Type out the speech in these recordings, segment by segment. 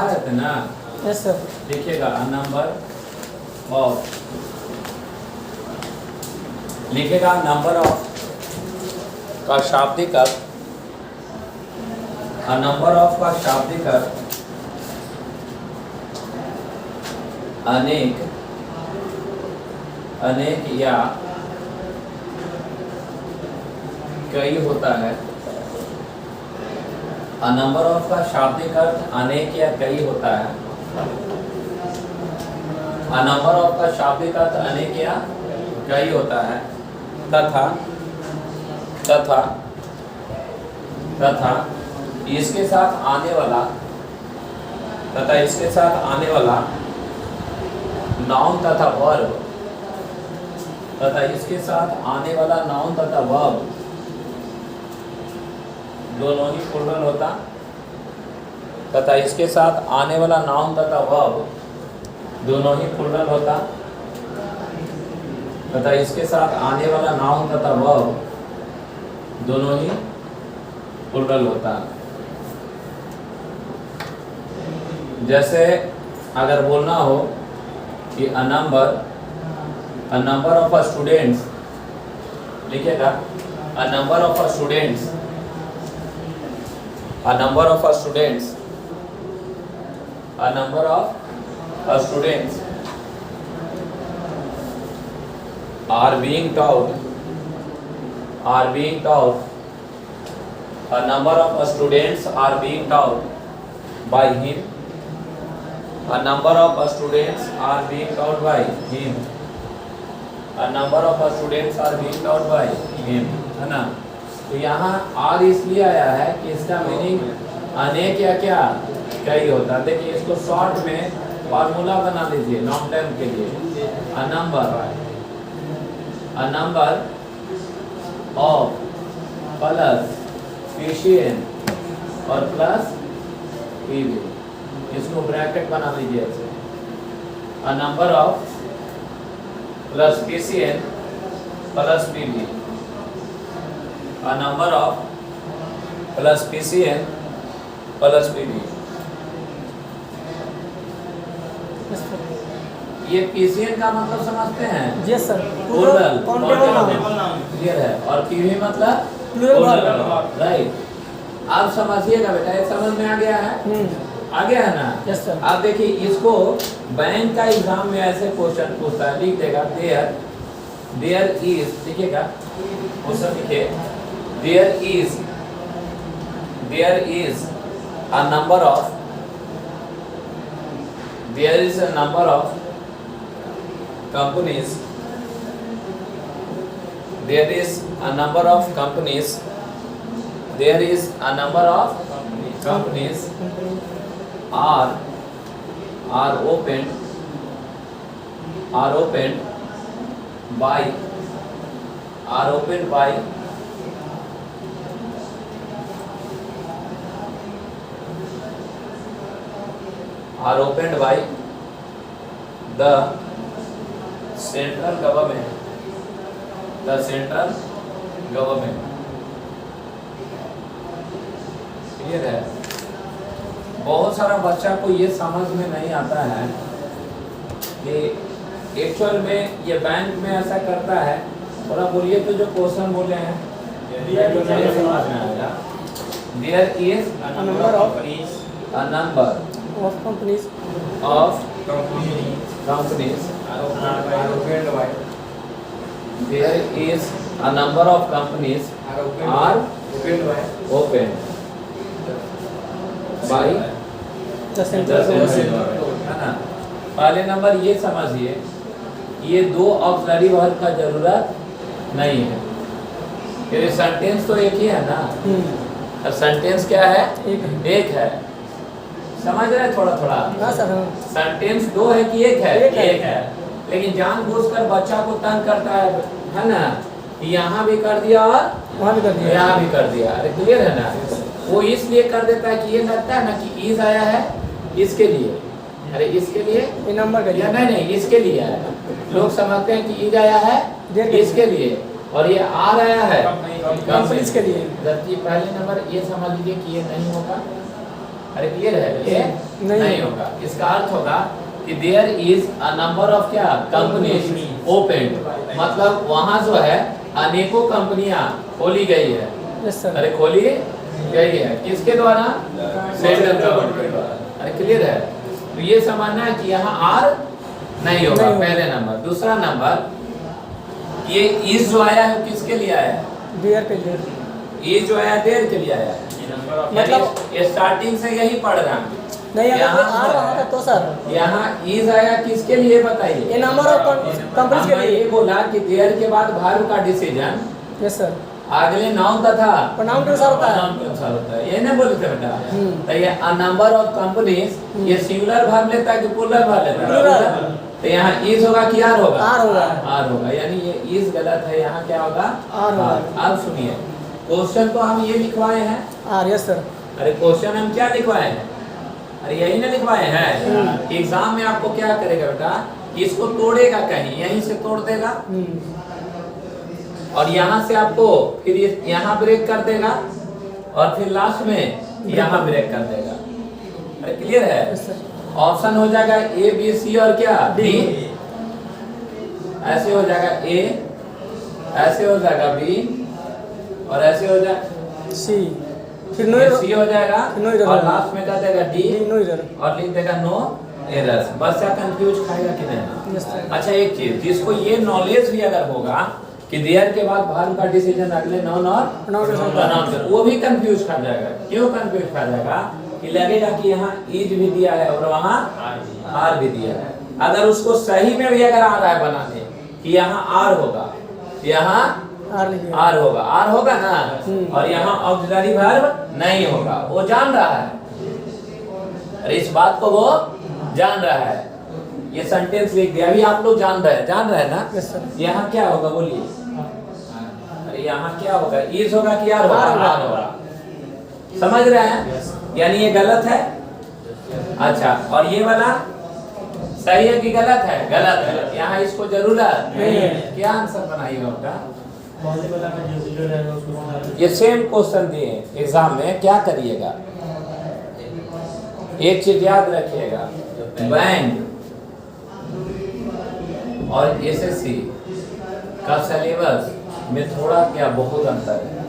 आ रहे थे ना। Yes sir. देखिएगा अ नंबर ऑफ, लिखेगा नंबर ऑफ का शाब्दिक अर्थ, अ नंबर ऑफ का शाब्दिक अर्थ अनेक, अनेक या कई होता है। अ नंबर ऑफ का शाब्दिक अर्थ अनेक या कई होता है। अ नंबर ऑफ का शाब्दिक अर्थ अनेक या कई होता है। तथा तथा तथा इसके साथ आने वाला, तथा इसके साथ आने वाला नाउन तथा वर्ब, तथा इसके साथ आने वाला नाउन तथा वर्ब दोनों ही प्लूरल होता। तथा इसके साथ आने वाला नाउन तथा वर्ब दोनों ही प्लूरल होता। तथा इसके साथ आने वाला नाउन तथा वर्ब दोनों ही प्लूरल होता। जैसे अगर बोलना हो कि अ नंबर ऑफ स्टूडेंट्स, लिखिएगा अ number of students, a number of students, a number of students are being taught, are being taught, a number of students are being taught by him, a number of students are being taught by him, a number of students are being taught by him, है ना। तो यहाँ are इसलिए आया है कि इसका meaning अनेक या क्या कई होता है। देखिए इसको शॉर्ट में फार्मूला बना लीजिए लॉन्ग टर्म के लिए। a number of plus PCN और प्लस PV, इसको ब्रैकेट बना लीजिए ऐसे। a number of plus PCN plus PV, a number of plus PCN plus PV। ये पीसीएन का मतलब समझते हैं? Yes sir. Plural, countable noun clear है। और पीवी मतलब प्लूरल, राइट। आप समझिएगा बेटा, ये समझ में आ गया है? आ गया है ना? Yes sir. आप देखिए इसको बैंक का एग्जाम में ऐसे क्वेश्चन पूछता है, लिख देगा देयर इज, लिखिएगा क्वेश्चन लिखिए there is a number of, there is a number of companies, there is a number of companies, there is a number of companies are opened by are opened by the central government, the central government. Clear है? बहुत सारा बच्चा को ये समझ में नहीं आता है कि एक्चुअल में ये बैंक में ऐसा करता है। थोड़ा बोलिए तो जो क्वेश्चन बोले हैं तो नहीं समझ में आएगा। There is a number of a number of companies of companies are opened by, there is a number of companies are are opened by opened by the central the government। central, है ना। पहले number ये समझिए, ये दो auxiliary verb का जरूरत नहीं है। ये सेंटेंस तो एक ही है ना। और सेंटेंस क्या है? एक है। समझ रहे हैं थोड़ा थोड़ा? हाँ सर। सेंटेंस दो है कि एक है? एक है। लेकिन जानबूझकर बच्चा को तंग करता है ना। यहाँ भी कर दिया और वहाँ भी कर दिया, यहाँ भी कर दिया। अरे क्लियर है ना? वो इसलिए कर देता है कि ये लगता है ना कि इज आया है इसके लिए, अरे इसके लिए ये नंबर का या नहीं इसके लिए आया। लोग समझते हैं कि इज आया है इसके लिए और ये आर आया है कंपनीज के लिए। जबकि पहले नंबर ये समझ लीजिए कि ये नहीं होगा। अरे क्लियर है, ये नहीं होगा। इसका अर्थ होगा कि there is a number of क्या कंपनीज ओपन, मतलब वहाँ जो है अनेकों कंपनियां खोली गई है। Yes sir. अरे खोली गई है किसके द्वारा? सेंट्रल गवर्नमेंट के द्वारा। अरे क्लियर है। तो ये समझना है कि यहाँ आर नहीं होगा, पहले नंबर। दूसरा नंबर, ये इज जो आया है किसके लिए आया है? देयर के लिए। ये जो आया देर के लिए आया है, मतलब ये स्टार्टिंग से यही पढ़ रहा है। नहीं, अगर यहाँ आर रहा था तो सर यहाँ इज आया किसके लिए बताइए? ये नंबर ऑफ कंपनीज के हमने लिए। ये बोला कि देयर के बाद भार्ब का डिसीजन यस सर। अगले नाउन तथा प्रोनाउन के अनुसार होता है। pronoun के अनुसार होता है। ये नहीं बोले थे बेटा? तो ये अ नंबर ऑफ कंपनीज, ये सिंगुलर वर्ब लेता है कि प्लूरल वर्ब लेता है? प्लूरल। तो यहाँ इज होगा कि आर होगा? आर होगा। आर होगा, यानी ये इज गलत है। यहाँ क्या होगा? आर होगा। अब सुनिए, क्वेश्चन तो हम ये लिखवाए हैं। आर। Yes sir. अरे क्वेश्चन हम क्या लिखवाए हैं? अरे यही ना लिखवाए हैं। एग्जाम में आपको क्या करेगा बेटा, इसको तोड़ेगा, कहीं यहीं से तोड़ देगा और यहाँ से आपको फिर यहाँ ब्रेक कर देगा और फिर लास्ट में यहाँ ब्रेक कर देगा। अरे क्लियर है? Yes sir. ऑप्शन हो जाएगा ए बी सी और क्या डी। ऐसे हो जाएगा ए, ऐसे हो जाएगा बी और ऐसे हो जाएगा सी। फिर नो एरर। सी हो जाएगा नो एरर और लास्ट में कर देगा डी नो एरर। और लिख देगा नो एरर्स। बस क्या कंफ्यूज खाएगा कि नहीं? Yes sir. अच्छा, एक चीज जिसको ये नॉलेज भी अगर होगा कि देयर के बाद भार्ब का डिसीजन अगले नाउन और प्रोनाउन के साथ pronoun से, वो भी कंफ्यूज खा जाएगा। क्यों कंफ्यूज खा जाएगा? कि लगेगा कि यहाँ इज भी दिया है और वहाँ आर भी दिया है। अगर उसको सही में भी अगर आ रहा है बनाने कि यहाँ आर होगा, यहाँ आर लिखिए। आर होगा, आर होगा ना, और यहाँ ऑक्सिलरी वर्ब नहीं होगा, वो जान रहा है। अरे इस बात को वो जान रहा है। ये सेंटेंस लिख दिया, अभी आप लोग जान रहे हैं ना? Yes sir. यहाँ क्या होगा बोलिए? अरे यहाँ क्या होगा? इज होगा कि आर होगा? आर होगा। समझ रहे हैं? यानी ये गलत है। अच्छा, और ये वाला सही है कि गलत है? गलत है। यहाँ इसको जरूरत नहीं है। क्या आंसर बनाइएगा उनका? ये सेम क्वेश्चन दिए एग्जाम में, क्या करिएगा? एक चीज याद रखिएगा, बैंक और एसएससी का सिलेबस में थोड़ा क्या बहुत अंतर है।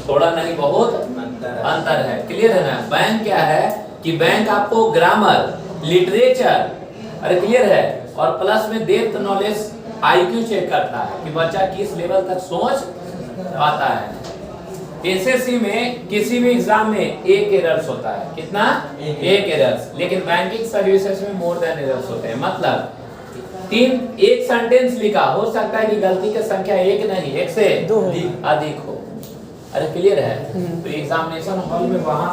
थोड़ा नहीं, बहुत अंतर है। क्लियर है ना? बैंक क्या है कि बैंक आपको ग्रामर, लिटरेचर, अरे क्लियर है, और प्लस में डेप्थ नॉलेज आईक्यू चेक करता है कि बच्चा किस लेवल तक सोच पाता है। एसएससी में किसी भी एग्जाम में एक एरर्स होता है। कितना? एक एरर्स। लेकिन बैंकिंग सर्विसेज में मोर देन एरर्स होते हैं। मतलब एक सेंटेंस लिखा, हो सकता है कि गलती की संख्या एक नहीं, एक से दो अधिक हो। अरे क्लियर है? तो एग्जामिनेशन हॉल में वहाँ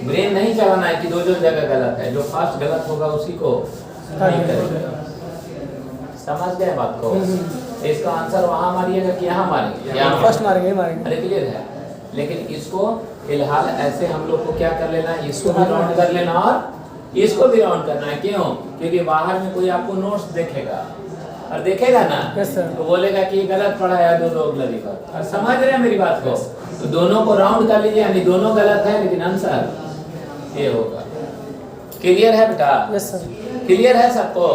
ब्रेन नहीं चलाना है कि दो जगह गलत है, जो फर्स्ट गलत होगा उसी को नहीं करेगा। समझ गए बात को? इसका आंसर वहाँ मारिएगा कि यहाँ मारेंगे? यहाँ फर्स्ट मारेंगे। अरे क्लियर है? लेकिन इसको फिलहाल ऐसे हम लोग को क्या कर लेना है, इसको भी राउंड कर लेना और इसको भी राउंड करना है। क्यों? क्योंकि बाहर में कोई आपको नोट्स देखेगा और देखेगा ना, यस सर, तो बोलेगा कि गलत पढ़ा है दो लोग लगी बात। और समझ रहे हैं मेरी बात को? तो दोनों को राउंड कर लीजिए, यानी दोनों गलत है लेकिन आंसर ये होगा। क्लियर है बेटा? Yes sir. क्लियर है सबको?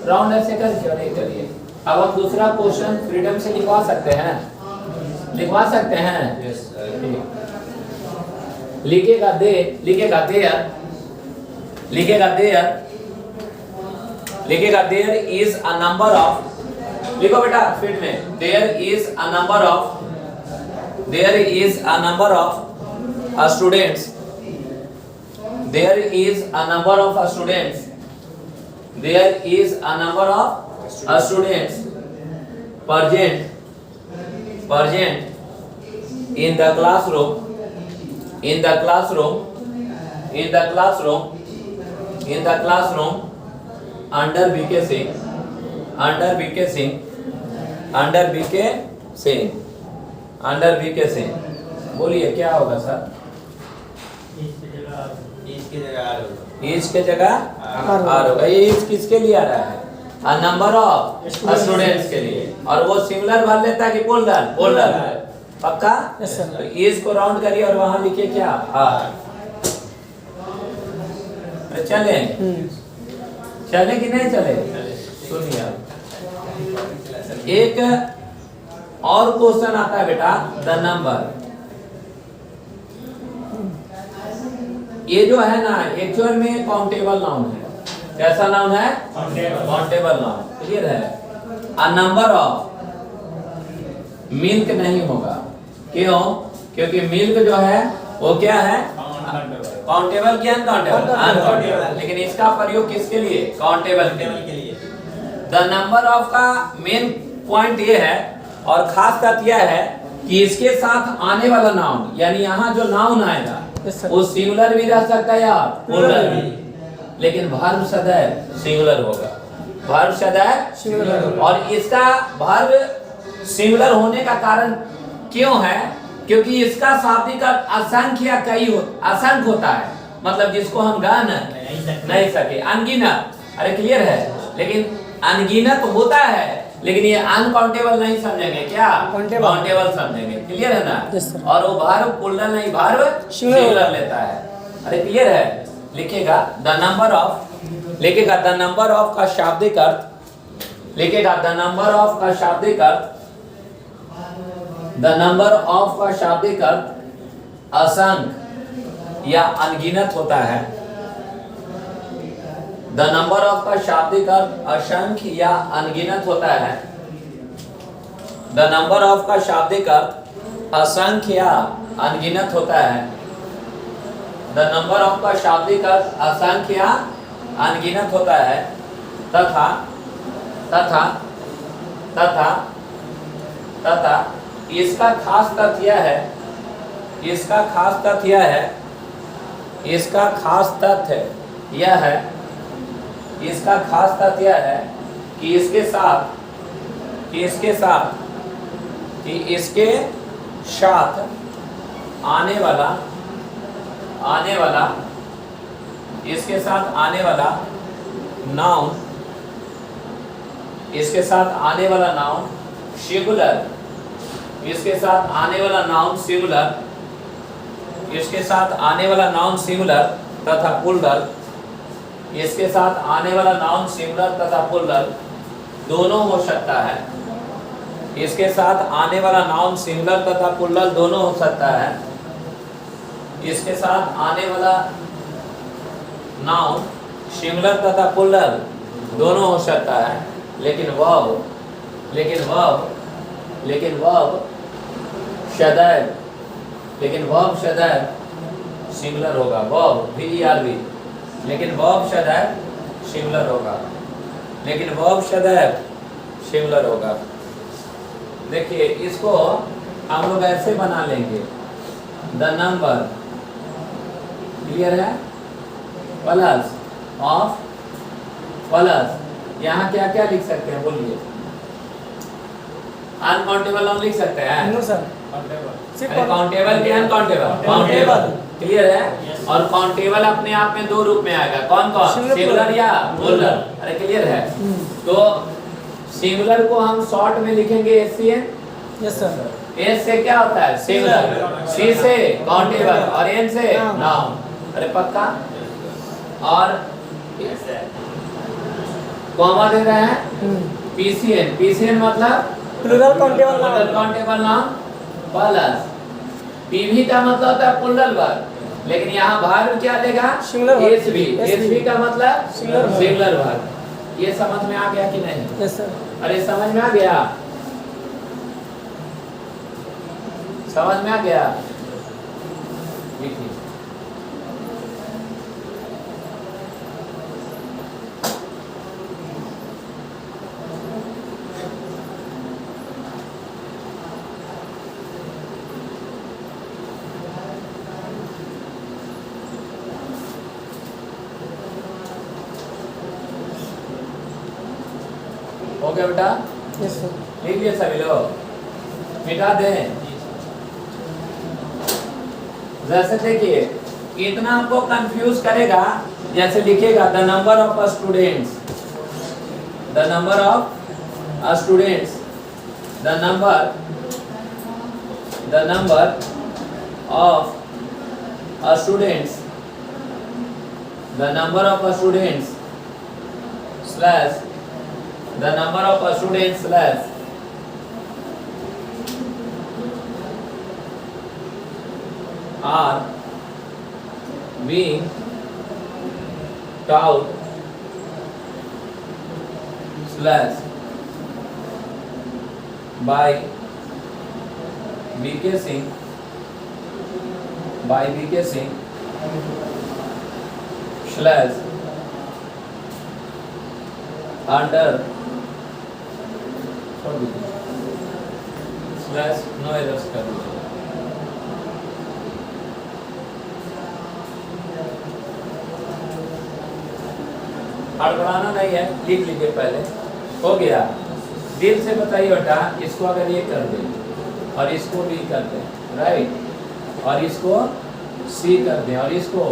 राउंड ऐसे कर क्यों नहीं करिए। अब आप दूसरा क्वेश्चन फ्रीडम से लिखवा सकते हैं, लिखवा सकते हैं। लिखेगा दे, लिखेगा देयर, लिखेगा देयर, लिखेगा there is a number of, लिखो बेटा स्पीड में, there is a number of, there is a number of students, there is a number of students, there is a number of students present in the classroom, in the classroom, in the classroom, in the classroom under BK Singh, under BK Singh, under BK Singh, under BK Singh। बोलिए क्या होगा sir? Is के जगह are होगा। ये is किसके लिए आ रहा है? अ नंबर ऑफ स्टूडेंट्स के लिए। और वो सिमिलर भर लेता है कि प्लूरल? प्लूरल। पक्का? Yes sir. तो इज को राउंड करिए और वहां लिखिए क्या? आर। अरे चले चले कि नहीं चले? सुनिए आप, एक और क्वेश्चन आता है बेटा, द नंबर। ये जो है ना एक्चुअल में काउंटेबल नाउन है। कैसा नाउन है? Countable noun. क्लियर है? अ नंबर ऑफ, मिल्क नहीं होगा। क्यों? क्योंकि मिल्क जो है वो क्या है? काउंटेबल क्या अनकाउंटेबल? अनकाउंटेबल। लेकिन इसका प्रयोग किसके लिए? काउंटेबल के लिए। द नंबर ऑफ का मेन पॉइंट ये है और खास बात यह है कि इसके साथ आने वाला नाउन, यानी यहाँ जो नाउन आएगा वो सिंगुलर भी रह सकता है या प्लूरल भी, लेकिन वर्ब सदैव सिंगुलर होगा। वर्ब सदैव सिंगुलर होगा। और इसका वर्ब सिंगुलर होने का कारण क्यों है? क्योंकि इसका शाब्दिक अर्थ असंख्य या कई असंख्य होता है, मतलब जिसको हम गा नहीं सके, अनगिनत। अरे क्लियर है? लेकिन अनगिनत होता है, लेकिन ये अनकाउंटेबल नहीं समझेंगे, क्या काउंटेबल समझेंगे। क्लियर है ना? और वो वर्ब प्लूरल नहीं, वर्ब सिंगुलर लेता है। अरे क्लियर है? लिखेगा द नंबर ऑफ, लिखेगा द नंबर ऑफ का शाब्दिक अर्थ, लिखेगा द नंबर ऑफ का शाब्दिक अर्थ, द नंबर ऑफ का शाब्दिक अर्थ असंख्य या अनगिनत होता है। द नंबर ऑफ का शाब्दिक अर्थ असंख्य या अनगिनत होता है। द नंबर ऑफ का शाब्दिक अर्थ असंख्य या अनगिनत होता है। द नंबर ऑफ का शाब्दिक अर्थ असंख्य या अनगिनत होता है। तथा तथा तथा तथा इसका खास तथ्य यह है, इसका खास तथ्य यह है, इसका खास तथ्य यह है, इसका खास तथ्य यह है कि इसके साथ, कि इसके साथ, कि इसके साथ आने वाला, इसके साथ आने वाला नाउन, इसके साथ आने वाला नाउन सिंगुलर, इसके साथ आने वाला नाउन सिंगुलर, इसके साथ आने वाला नाउन सिंगुलर तथा प्लूरल, इसके साथ आने वाला नाउन सिंगुलर तथा प्लूरल दोनों हो सकता है। इसके साथ आने वाला नाउन सिंगुलर तथा प्लूरल दोनों हो सकता है। इसके साथ आने वाला नाउन सिंगुलर तथा प्लूरल दोनों हो सकता है, लेकिन वर्ब सदैव, लेकिन वर्ब सदैव सिंगुलर होगा। वर्ब VERB, लेकिन वर्ब सदैव सिंगुलर होगा, लेकिन वर्ब सदैव सिंगुलर होगा। देखिए इसको हम लोग ऐसे बना लेंगे, द नंबर, क्लियर है, प्लस ऑफ, प्लस यहाँ क्या क्या लिख सकते हैं बोलिए? अनकाउंटेबल नाउन लिख सकते हैं? नो सर, काउंटेबल के अनकाउंटेबल? काउंटेबल। क्लियर है? और काउंटेबल अपने आप में दो रूप में आएगा, कौन कौन? सिंगुलर या प्लूरल। अरे क्लियर है? तो सिंगुलर को हम शॉर्ट में लिखेंगे SCN। Yes sir. S से क्या होता है? सिंगुलर, C से काउंटेबल और N से नाउन। अरे पक्का? और कॉमा दे रहे हैं PCN मतलब plural countable noun plus PV का मतलब होता है प्लूरल वर्ब, लेकिन यहाँ वर्ब क्या देगा? SV का मतलब सिंगुलर वर्ब। ये समझ में आ गया कि नहीं? Yes sir. अरे समझ में आ गया? समझ में आ गया? लिखिए हो गया बेटा? Yes sir. लिख लिए सभी लोग? मिटा दें। जैसे देखिए इतना आपको कंफ्यूज करेगा, जैसे लिखिएगा the number of students, the number of students, the number of students the number of students slash the number of students slash are being taught slash by BK Singh slash under slash no errors कर दीजिए। हड़बड़ाना नहीं है, लिख लीजिए पहले। हो गया? दिल से बताइए बेटा, इसको अगर ये कर दें और इसको भी कर दें, राइट, और इसको सी कर दें और इसको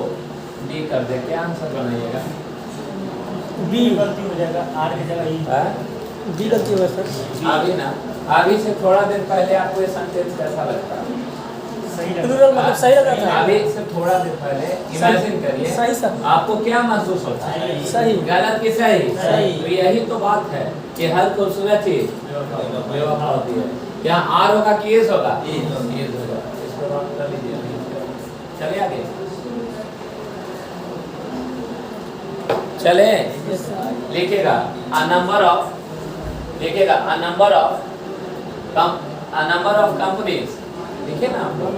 डी कर दें, क्या आंसर बनाइएगा? बी गलती हो जाएगा, आर की जगह ई। बी गलती होगा सर। अभी ना, अभी से थोड़ा देर पहले आपको ये सेंटेंस कैसा लगता है? सही प्लूरल मतलब सही लग रहा था। अभी से थोड़ा देर पहले इमेजिन करिए, सही सर। आपको क्या महसूस होता है? सही। गलत की सही? सही। तो यही तो बात है कि हर खूबसूरत चीज बेवफा होती है। क्या आर होगा कि एस होगा? एस होगा। इसको नोट कर लीजिए। चलिए आगे, चले। Yes sir. लिखेगा a number of, लिखेगा a number of companies, लिखे ना आप लोग?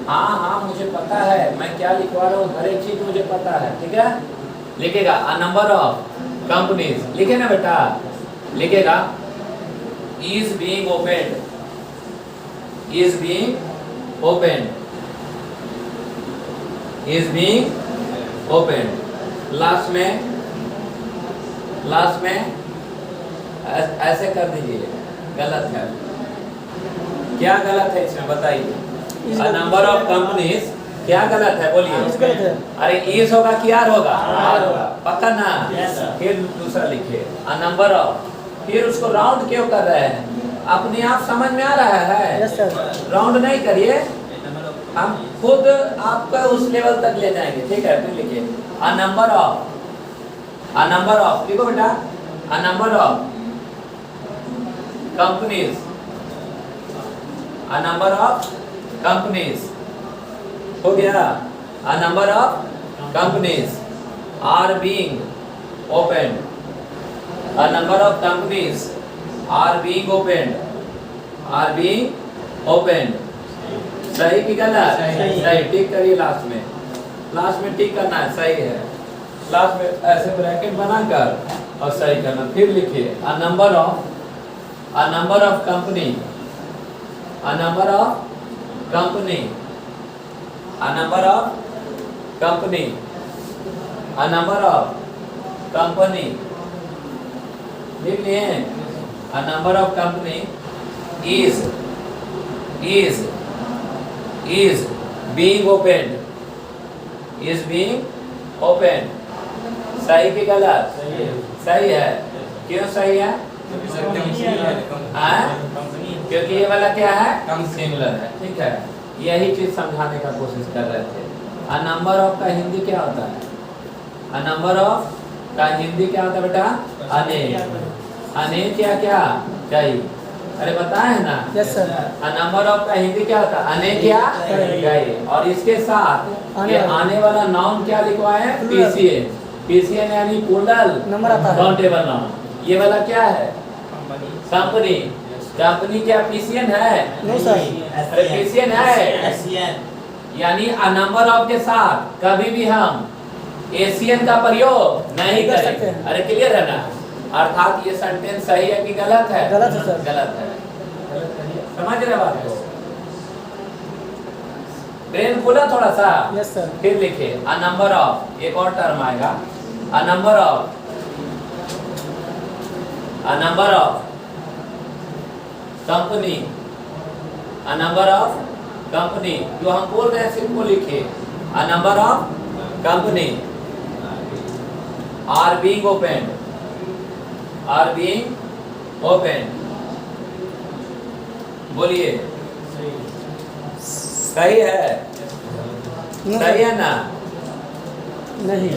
हाँ मुझे पता है, मैं क्या लिखवा रहा हूँ, हर एक चीज मुझे पता है, ठीक है? लिखेगा a number of companies, लिखे ना बेटा? लिखेगा is being opened, is being opened, is being opened। Last में ऐसे कर दीजिए, गलत है। क्या गलत है इसमें बताइए? A number of companies, क्या गलत है बोलिए? गलत है। अरे इस होगा कि आर होगा? आर होगा, पक्का ना? Yes, sir। फिर दूसरा लिखिए a number of, फिर उसको राउंड क्यों कर रहे हैं? अपने आप समझ में आ रहा है? Yes sir. राउंड नहीं करिए, हम खुद आपका उस लेवल तक ले जाएंगे, ठीक है? फिर लिखिए a number of, लिखो बेटा, a number of companies, a number of companies, हो गया? a number of companies are being opened, a number of companies are being opened, सही कि गलत? सही। टिक करिए लास्ट में टिक करना है, सही है। लास्ट में ऐसे ब्रैकेट बनाकर और सही करना। फिर लिखिए a number of company, a number of company, a number of company, a number of company, लिख लिए? a number of company is being opened, is being opened, सही कि गलत? सही है। क्यों सही है? क्योंकि ये वाला क्या है? सिमिलर है, ठीक है? यही चीज समझाने का कोशिश कर रहे थे। a number of का हिंदी क्या होता है? a number of का हिंदी क्या होता है बेटा? अनेक। अनेक क्या कई? अरे बताए ना? Yes sir. a number of का हिंदी क्या होता है? अनेक या कई। और इसके साथ ये आने वाला नाउन क्या लिखवाए? PCN यानी प्लूरल नंबर आता है। Countable noun. ये वाला क्या है? कंपनी क्या PCN है? No sir. अरे PCN है, यानी a number of के साथ कभी भी हम एशियन का प्रयोग नहीं कर सकते करेंगे। हैं। अरे क्लियर है ना? अर्थात ये सेंटेंस सही है कि गलत है? गलत है सर। गलत है। समझ रहे बात को? ब्रेन खुला थोड़ा सा? Yes sir. फिर लिखिए a number of, एक और टर्म आएगा a number of company, a number of company, जो हम बोल रहे हैं सिर्फ वो लिखिए a number of company are being opened, बोलिए सही है? सही है ना? नहीं,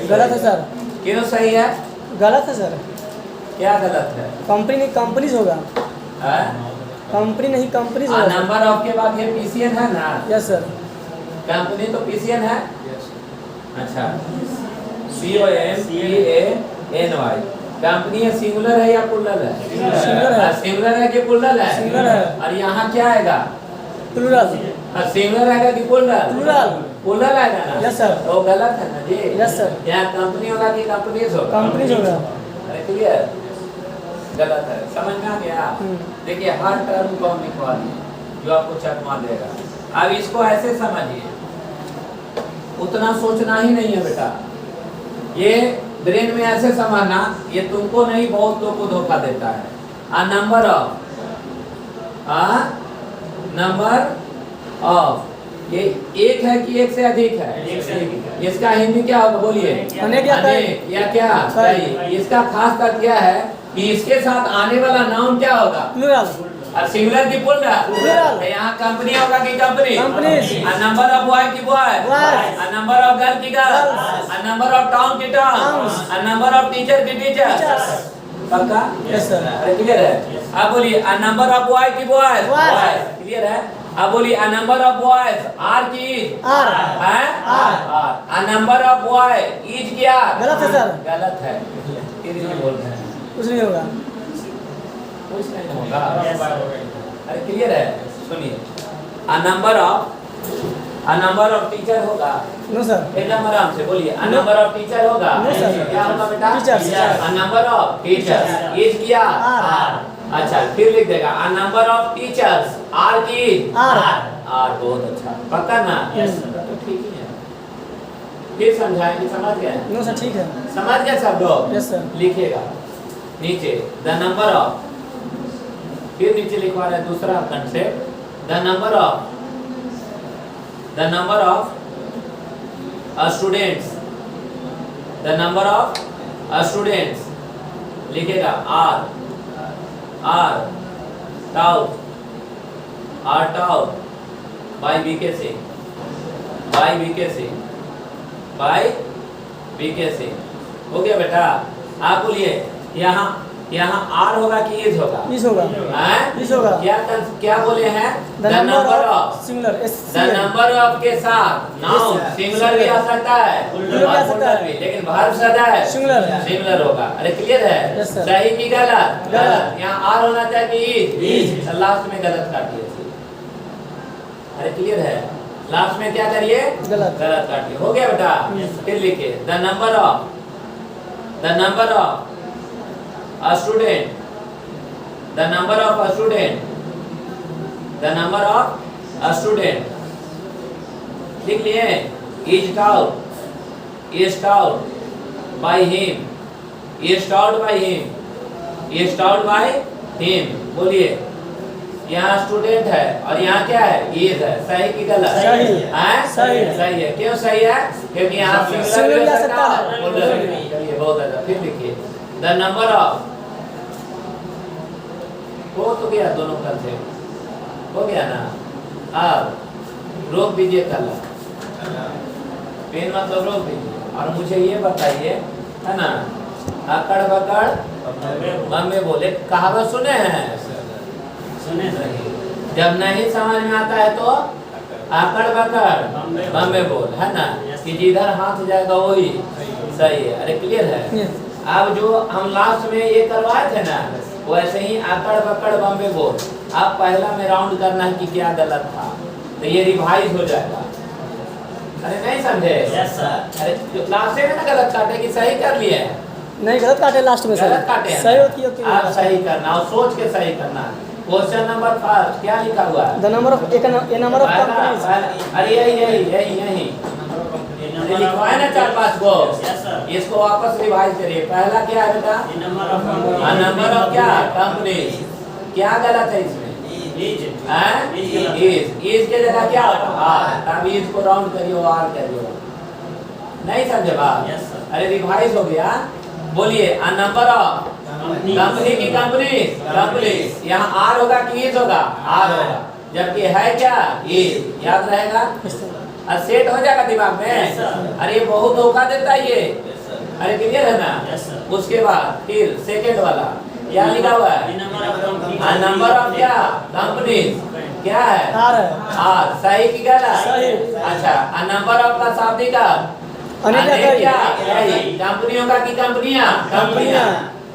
गलत है सर, क्यों सही है? गलत है सर। क्या गलत है? कंपनी नहीं, कंपनीज होगा। हाँ? कंपनी नहीं, कंपनीज हाँ, होगा। नंबर ऑफ के बाद ये पीसीएन है ना? Yes sir. कंपनी तो पीसीएन है। अच्छा, COMPANY कंपनी है, सिंगुलर है या प्लूरल है? सिंगुलर है। सिंगुलर है कि प्लूरल है? सिंगुलर है। और यहाँ क्या आएगा? प्लूरल। सिंगुलर आएगा कि प्लूरल? प्लूरल। प्लूरल आएगा ना? Yes sir. तो गलत है ना जी? Yes sir. यहाँ कंपनी होगा कि कंपनीज होगा? कंपनीज होगा। अरे क्लियर? गलत है, समझ में आ गया? देखिए हर टर्म को हम लिखवा दिए जो आपको चकमा देगा। अब इसको ऐसे समझिए, उतना सोचना ही नहीं है बेटा, ये ब्रेन में ऐसे समझना, ये तुमको नहीं बहुत लोग को धोखा देता है। नंबर ऑफ ये एक है कि एक से अधिक है? एक से अधिक है। इसका हिंदी क्या होगा बोलिए? अनेक या कई। अनेक या क्या? कई। इसका खास बात क्या है कि इसके साथ आने वाला नाउन क्या होगा? प्लूरल। और सिंगुलर की प्लूरल? प्लूरल। यहाँ कंपनी होगा कि company? Companies. Number of boy की boy? Boys. Number of girl की गर्ल? नंबर ऑफ टाउन की town? Towns. Number of teacher की टीचर? टीचर्स। पक्का? Yes sir. अरे क्लियर है? अब बोलिए नंबर ऑफ बॉय की बॉय? बॉयज। क्लियर है? अब बोलिए नंबर ऑफ बॉयज आर की आर। है? Are. Number of boy is क्या? गलत है सर। गलत है, फिर ये बोल रहे हैं कुछ नहीं होगा। कुछ नहीं होगा। अरे क्लियर है? सुनिए, नंबर ऑफ टीचर होगा? No sir. एकदम आराम से बोलिए, नंबर ऑफ टीचर होगा? No sir. क्या होगा बेटा? Teachers. Number of teachers is क्या? आर। अच्छा, फिर लिख देगा नंबर ऑफ टीचर्स आर की आर। आर। बहुत अच्छा, पक्का ना? यस तो ठीक ही है। फिर समझाएंगे, समझ गए? नो सर, ठीक है। समझ गए सब लोग? Yes sir. लिखिएगा नीचे द नंबर ऑफ, फिर नीचे लिखवा रहे हैं दूसरा concept, the number of students, the number of students लिखेगा आर टाउ बाय बीके से हो गया बेटा? आप बोलिए यहाँ आर होगा कि इज होगा? इस होगा। हैं? इस होगा। क्या बोले हैं? The number of singular. The number of के साथ नाउन सिंगुलर भी आ सकता है, प्लूरल भी आ सकता है, भी, लेकिन वर्ब सदा है सिंगुलर होगा। अरे क्लियर है? Yes sir. सही की गलत? गलत। यहाँ आर होना चाहिए इज, लास्ट में गलत काटिए। अरे क्लियर है? लास्ट में क्या करिए? गलत। गलत काटिए। हो गया बेटा? फिर लिखिए the number of student, the number of student लिख लिए? इज टाउट बाय हिम, बोलिए यहाँ स्टूडेंट है और यहाँ क्या है? इज है। सही की गलत? सही। हैं? सही। सही है। क्यों सही है? क्योंकि यहाँ सिंगुलर भी आ सकता है, प्लूरल भी। चलिए बहुत अच्छा। फिर लिखिए द नंबर ऑफ, हो तो गया दोनों कंसेप्ट, हो गया ना? अब रोक दीजिए कलर, पेन मतलब रोक दीजिए और मुझे ये बताइए, है ना, अकड़ बकड़ बम्बे बोले, कहावत सुने हैं? सुने सर। जब नहीं समझ में आता है तो आकड़ बकड़ बम्बे बोल, है ना, कि जिधर हाथ जाएगा वही सही है। अरे क्लियर है? यस। अब जो हम लास्ट में ये करवाए थे ना, वैसे ही आकड़ बकड़ बम्बे बोल, अब पहला में राउंड करना है कि क्या गलत था, तो ये रिवाइज हो जाएगा। अरे नहीं समझे? Yes sir. अरे लास्ट में ना गलत काटे कि सही कर लिए? नहीं, गलत काटे लास्ट में सर। गलत काटे हैं सही ना? होती है आप सही करना और सोच के सही करना। क्वेश्चन नंबर 1 क्या लिखा हुआ है? The number of A number of companies. अरे यही लिखवाए ना 4-5 को, यस सर। इसको वापस रिवाइज करिए। पहला क्या है बेटा? नंबर ऑफ नंबर ऑफ क्या? कंपनीज। क्या गलत है इसमें? इज के जगह क्या होगा? आर। तब इज को राउंड करियो, आर करियो। नहीं समझे बात? Yes sir. अरे रिवाइज हो गया। बोलिए नंबर ऑफ कंपनी की कंपनी, यहाँ आर होगा कि इज होगा? आर होगा, जबकि है क्या? इज। याद रहेगा? सेट हो जाएगा दिमाग में। Yes, sir. अरे ये बहुत धोखा देता है ये। Yes, sir. अरे क्लियर है ना? Yes, sir. उसके बाद फिर सेकंड वाला क्या लिखा हुआ है? Number of company. Number of क्या कंपनी क्या है? आर है। आर सही की गलत? सही। अच्छा नंबर ऑफ का शाब्दिक का अनेक अनेक है। क्या सही। कंपनियों का की कंपनियां कंपनियां।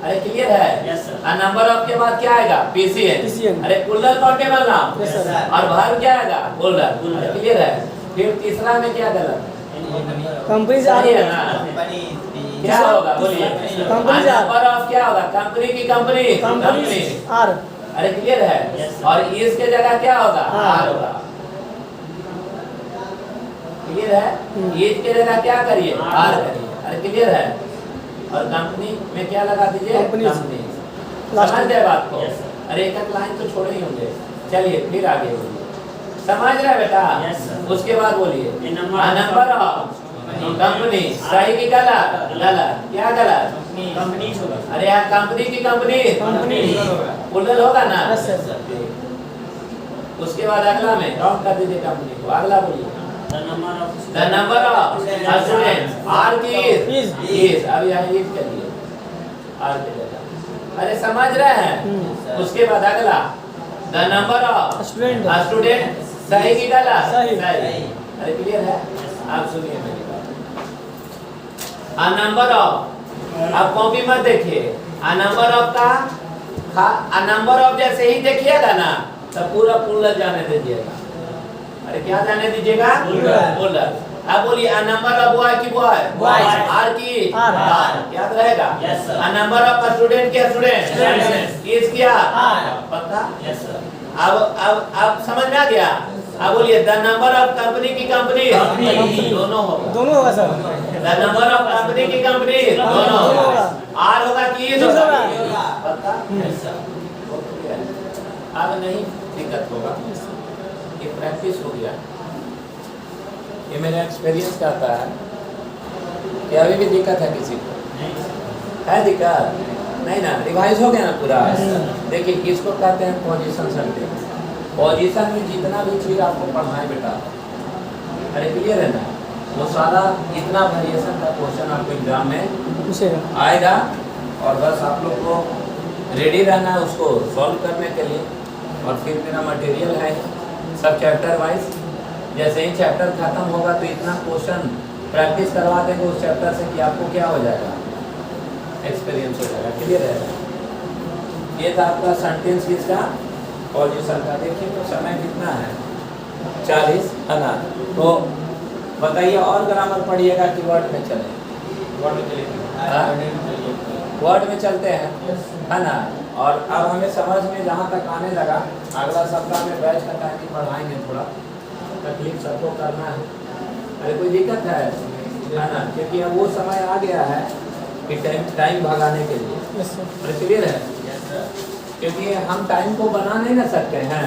अरे क्लियर है? Yes, sir. नंबर ऑफ के बाद क्या आएगा? पीसीएन। PCN। अरे कुल्लर काउंटेबल नाम Yes, sir. और वर्ब क्या आएगा? कुल्लर। कुल्लर। अरे क्लियर है? फिर तीसरा में क्या गलत? कंपनी जा सही रही है है। ना? क्या होगा बोलिए? कंपनी जा- नंबर ऑफ क्या होगा? कंपनी की कंपनी कंपनी आर। अरे क्लियर है? Yes, sir. और इस के जगह क्या होगा? हाँ। आर होगा। क्लियर है? इस के जगह क्या करिए? आर करिए। अरे क्लियर है? और कंपनी में क्या लगा दीजिए? कंपनी। कंपनी। लास्ट समझ गए बात को? Yes, sir. अरे एक एक लाइन तो छोड़े ही होंगे। चलिए फिर आगे बोलिए। समझ रहे बेटा? Yes, sir. उसके बाद बोलिए A number number of company सही की गलत? गलत। क्या गलत? कंपनी होगा। अरे यार कंपनी की कंपनी कंपनी। कुल्लर होगा ना? Yes, sir. उसके बाद अगला में काउंट कर दीजिए कंपनी को। अगला बोलिए The number of the number of students are की Is. इज अब यहाँ इज करिए आर के जगह। अरे समझ रहे हैं? उसके बाद अगला the number of student. Student सही की गलत? सही। अरे क्लियर है? आप सुनिए मेरी बात। आ नंबर ऑफ आप कॉपी मत देखिए। आ नंबर ऑफ का आ नंबर ऑफ जैसे ही देखिएगा ना तब पूरा पुल्लर जाने दीजिएगा। अरे क्या जाने दीजिएगा? पुल्लर। अब बोलिए आ नंबर ऑफ बॉय की बॉय Boy। आर की आर। याद रहेगा? Yes, sir. A number of student की स्टूडेंट Student। इज क्या? आर। पता? Yes, sir. अब समझ में आ गया? अब बोलिए द नंबर ऑफ कंपनी की कंपनी कंपनी। दोनों होगा। दोनों होगा sir. The number of company की कंपनी दोनों दोनों होगा। होगा। आर होगा कि इज इज होगा? होगा। पता? Yes, sir. अब नहीं दिक्कत होगा। ये प्रैक्टिस हो गया। ये मेरा एक्सपीरियंस कहता है कि अभी भी दिक्कत है किसी को? है दिक्कत? नहीं ना? रिवाइज हो गया ना पूरा? देखिए इसको कहते हैं पोजीशन सेंटेंस। पोजीशन में जितना भी चीज आपको पढ़ना है बेटा, अरे क्लियर है ना? वो सारा इतना वेरिएशन का क्वेश्चन आपको एग्जाम में पूछेगा। आएगा और बस आप लोग को रेडी रहना है उसको सॉल्व करने के लिए। और फिर मेरा मटेरियल है सब चैप्टर वाइज। जैसे ही चैप्टर खत्म होगा तो इतना क्वेश्चन प्रैक्टिस करवा देंगे उस चैप्टर से कि आपको क्या हो जाएगा? एक्सपीरियंस हो जाएगा। क्लियर है? ये था आपका सेंटेंस किसका? पोजीशन का। देखिए तो समय कितना है? 40 है ना? तो बताइए और ग्रामर पढ़िएगा कि वर्ड में चले? वर्ड में चलिए। हाँ? वर्ड में चलते हैं है ना? और अब हमें समझ में जहाँ तक आने लगा अगला सप्ताह में बैच का टाइमिंग बढ़ाएंगे। थोड़ा तकलीफ सबको करना है। अरे कोई दिक्कत है ना? क्योंकि अब वो समय आ गया है कि टाइम भगाने के लिए। Yes, sir. अरे क्लियर है? Yes, sir. क्योंकि हम टाइम को बना नहीं ना सकते हैं।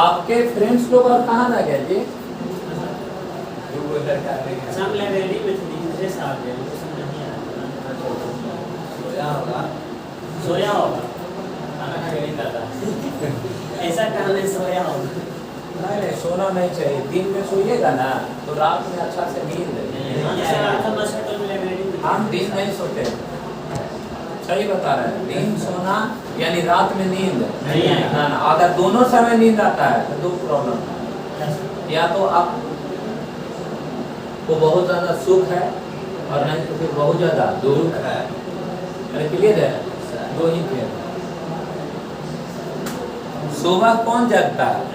आपके फ्रेंड्स लोग और कहाँ ना गए जी? Some library with the interest आ गए, वो सब नहीं आया। सोया होगा। खाना खा के नहीं खाता। ऐसा काम है सोया होगा। नहीं नहीं सोना नहीं चाहिए। दिन में सोइएगा ना तो रात में अच्छा से नींद हम दिन नहीं सोते। सही बता रहे हैं। दिन सोना यानी रात में नींद नहीं आएगा। ना ना। अगर दोनों समय नींद आता है तो दो प्रॉब्लम है। या तो आप को बहुत ज़्यादा सुख है और नहीं तो फिर बहुत ज़्यादा दुख है। अरे क्लियर है? दो ही क्लियर। सुबह कौन जगता है?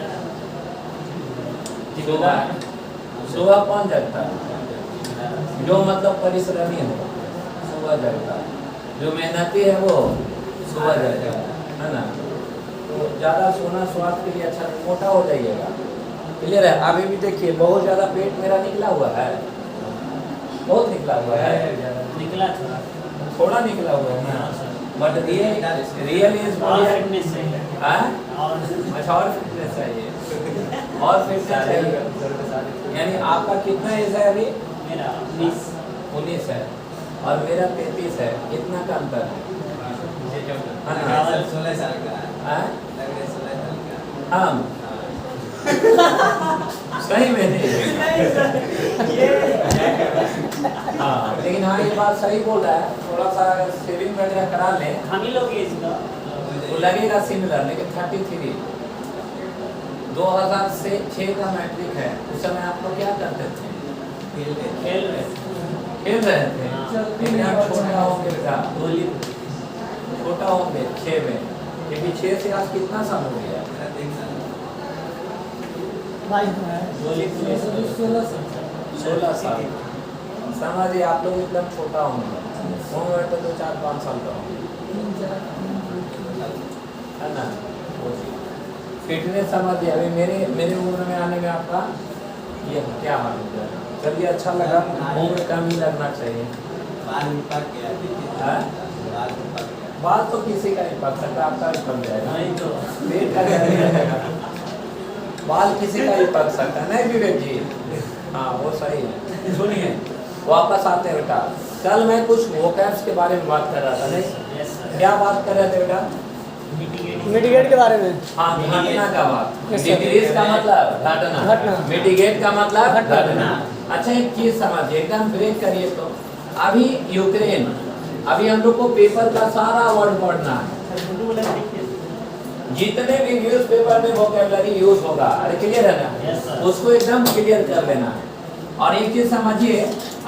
सुबह कौन जगता है? जो मतलब परिश्रमी हो सुबह जगता है। जो मेहनती है वो सुबह जगता है ना? तो ज़्यादा सोना स्वास्थ्य के लिए अच्छा नहीं। मोटा हो जाइएगा। क्लियर है? अभी भी देखिए बहुत ज़्यादा पेट मेरा निकला हुआ है। बहुत निकला हुआ है। निकला थोड़ा निकला हुआ है ना? बट रियल इज और फिटनेस चाहिए। अच्छा और फिटनेस चाहिए। और फिटनेस चाहिए। यानी आपका कितना एज है अभी? मेरा 19 है और मेरा 33 है। कितना का अंतर है? 16 साल का है। हाँ? आम सही में नहीं। हाँ लेकिन हाँ ये बात सही बोल रहा है, थोड़ा सा सेविंग वगैरह करा लें हम ही लोग एज का तो लगेगा सिमिलर, लेकिन 33 2006 का मैट्रिक है। उस समय आप लोग क्या करते थे? खेल रहे खेल रहे थे। लेकिन आप छोटा होंगे बेटा, गोली छोटा होंगे 6 में, क्योंकि 6 से आज कितना साल हो गया? 16 साल। समझिए आप लोग एकदम छोटा होंगे, होंगे तो 4-5 साल का होंगे, है ना? फिटनेस समझिए, अभी मेरे उम्र में आने में आपका ये क्या हाल हो गया? चलिए अच्छा लगा, उम्र कम ही लगना चाहिए। हाँ? बाल तो किसी का नहीं पक सकता, आपका भी पक जाएगा, नहीं तो पेट का जाएगा। बाल किसी का भी पक सकता है, नहीं विवेक जी? हाँ वो सही है। सुनिए वापस आते हैं बेटा, कल मैं कुछ वोकैब्स के बारे में बात कर रहा था, नहीं? यस सर क्या बात कर रहे थे बेटा? मिटिगेट के बारे में। हाँ घटना का बात। Yes, sir. डिक्रीज का मतलब घटना, घटना। मिटिगेट का मतलब घटना। घटना। अच्छा एक चीज समझिए, एकदम ब्रेक करिए। तो अभी यूक्रेन, अभी हम लोग को पेपर का सारा वर्ड पढ़ना है, जितने भी न्यूज पेपर में वोकैबुलरी यूज होगा, अरे क्लियर है ना? Yes, sir. उसको एकदम क्लियर कर लेना है। और एक चीज समझिए,